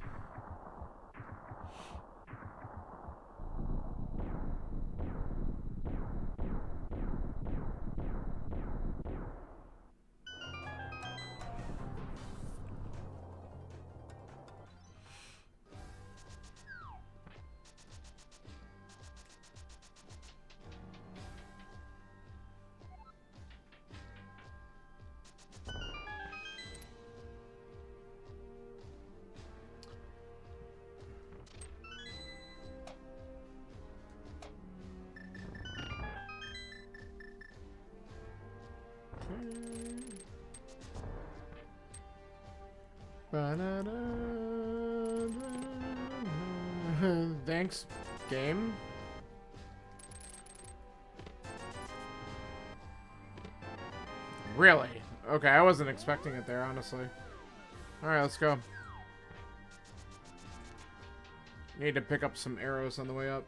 Thanks, game. Really? Okay, I wasn't expecting it there, honestly. Alright, let's go. Need to pick up some arrows on the way up.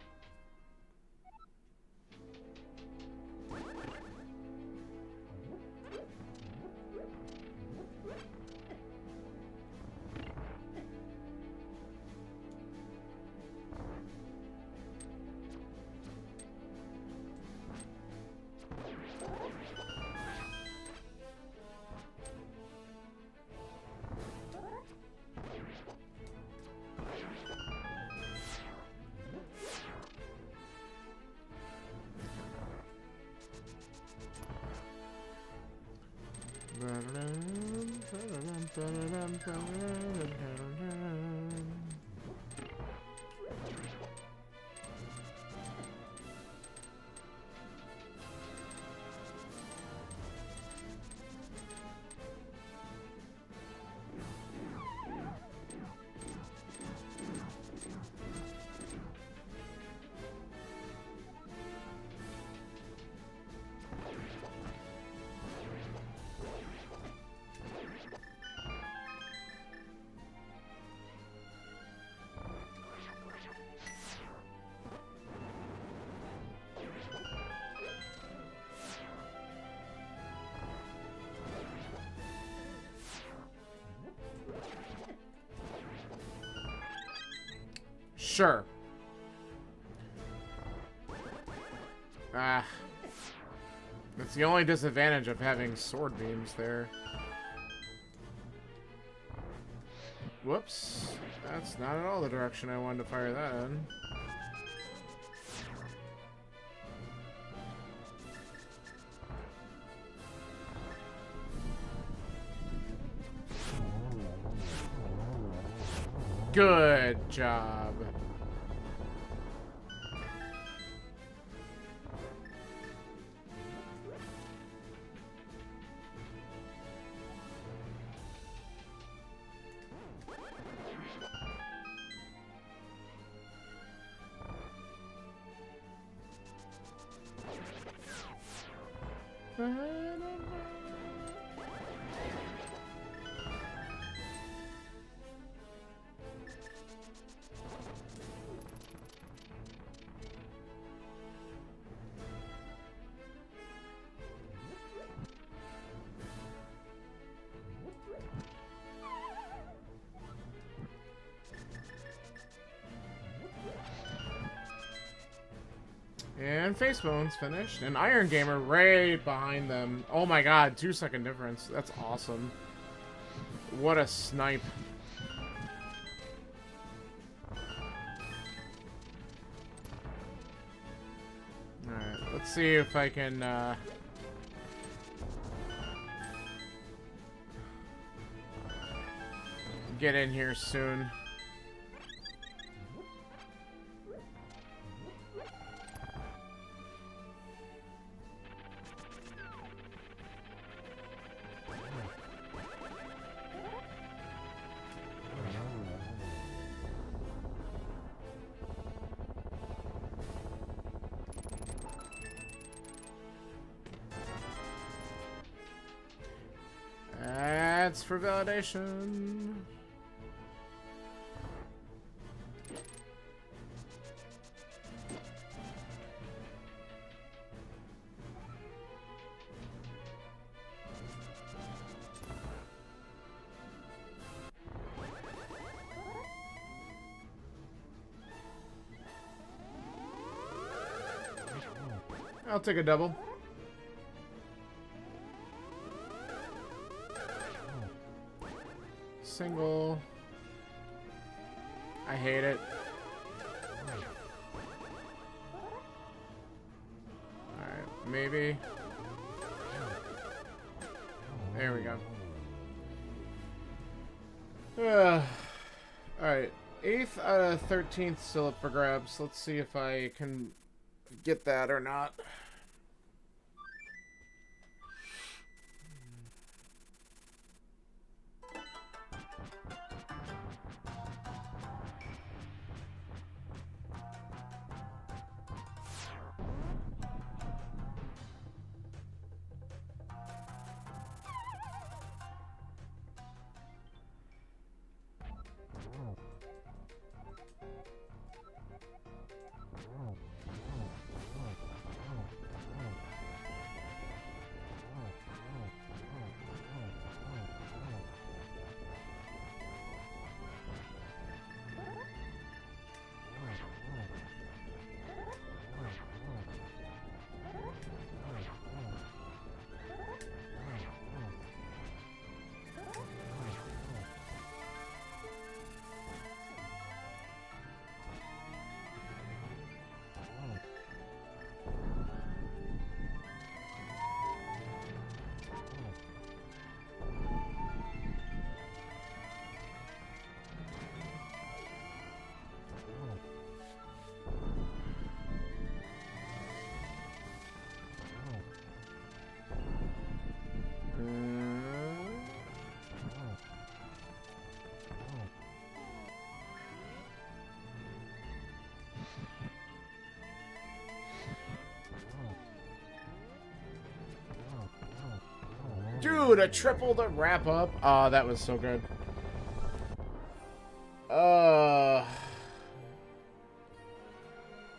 Sure. Ah. That's the only disadvantage of having sword beams there. Whoops. That's not at all the direction I wanted to fire that in. Good job. And Facebone's finished. And Iron Gamer right behind them. Oh my god, 2-second difference. That's awesome. What a snipe. Alright, let's see if I can, get in here soon. That's for validation. I'll take a double. Single. I hate it. Alright, maybe. There we go. Alright, 8th out of 13th still up for grabs. Let's see if I can get that or not. Dude, a triple to wrap up. Oh, that was so good.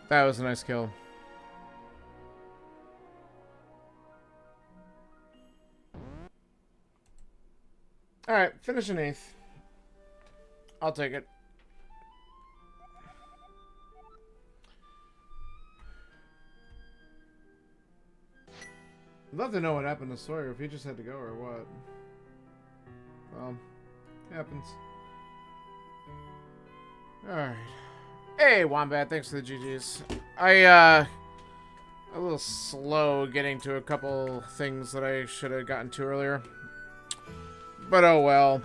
That was a nice kill. Alright, finish an 8th. I'll take it. I'd love to know what happened to Sawyer, if he just had to go or what. Well, happens. Alright. Hey, Wombat, thanks for the GGs. A little slow getting to a couple things that I should have gotten to earlier. But oh well.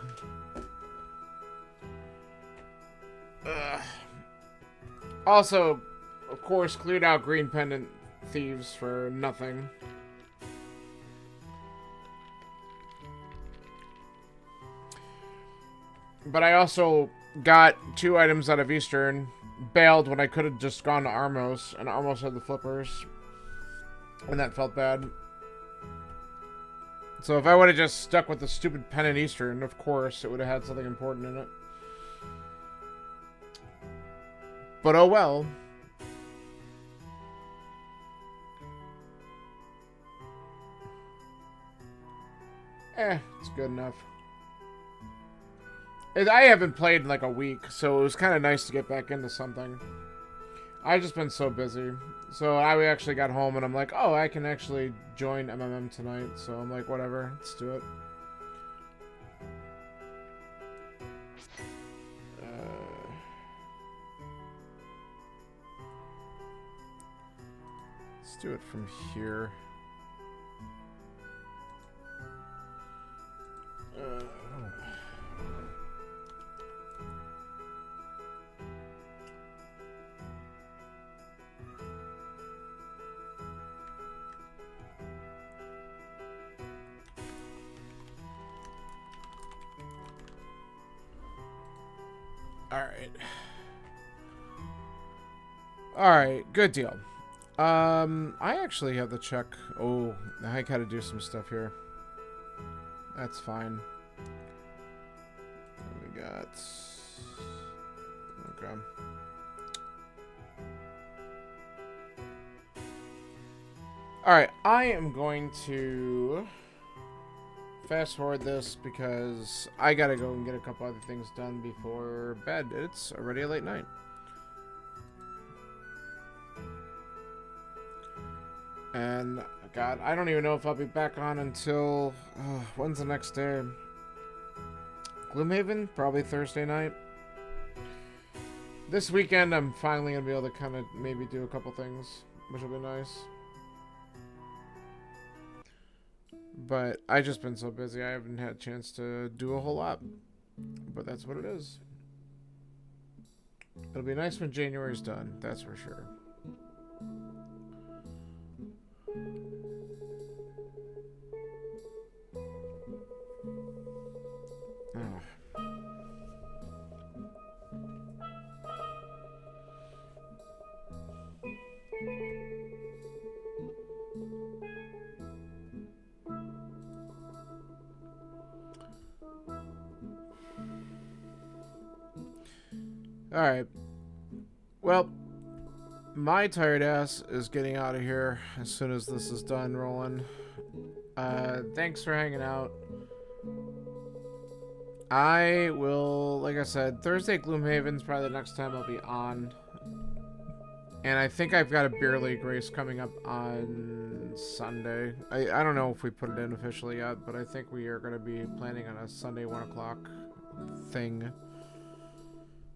Also, of course, cleared out Green Pendant Thieves for nothing. But I also got 2 items out of Eastern, bailed when I could have just gone to Armos, and Armos had the flippers, and that felt bad. So if I would have just stuck with the stupid Pendant Eastern, of course, it would have had something important in it. But oh well. It's good enough. I haven't played in like a week, so it was kind of nice to get back into something. I've just been so busy. So I actually got home and I'm like, oh, I can actually join MMM tonight. So I'm like, whatever, let's do it. Let's do it from here. Alright, good deal. I actually have to check. Oh, I gotta do some stuff here. That's fine. What we got? Okay. Alright, I am going to fast forward this because I gotta go and get a couple other things done before bed. It's already a late night. And, God, I don't even know if I'll be back on until... when's the next day? Gloomhaven? Probably Thursday night. This weekend, I'm finally going to be able to kind of maybe do a couple things, which will be nice. But I've just been so busy, I haven't had a chance to do a whole lot. But that's what it is. It'll be nice when January's done, that's for sure. Alright. Well, my tired ass is getting out of here as soon as this is done rolling. Thanks for hanging out. I will, like I said, Thursday Gloomhaven's probably the next time I'll be on. And I think I've got a Beer League race coming up on Sunday. I don't know if we put it in officially yet, but I think we are going to be planning on a Sunday 1 o'clock thing.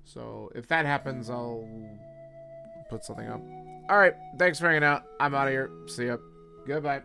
So if that happens, I'll put something up. Alright, thanks for hanging out. I'm out of here. See ya. Goodbye.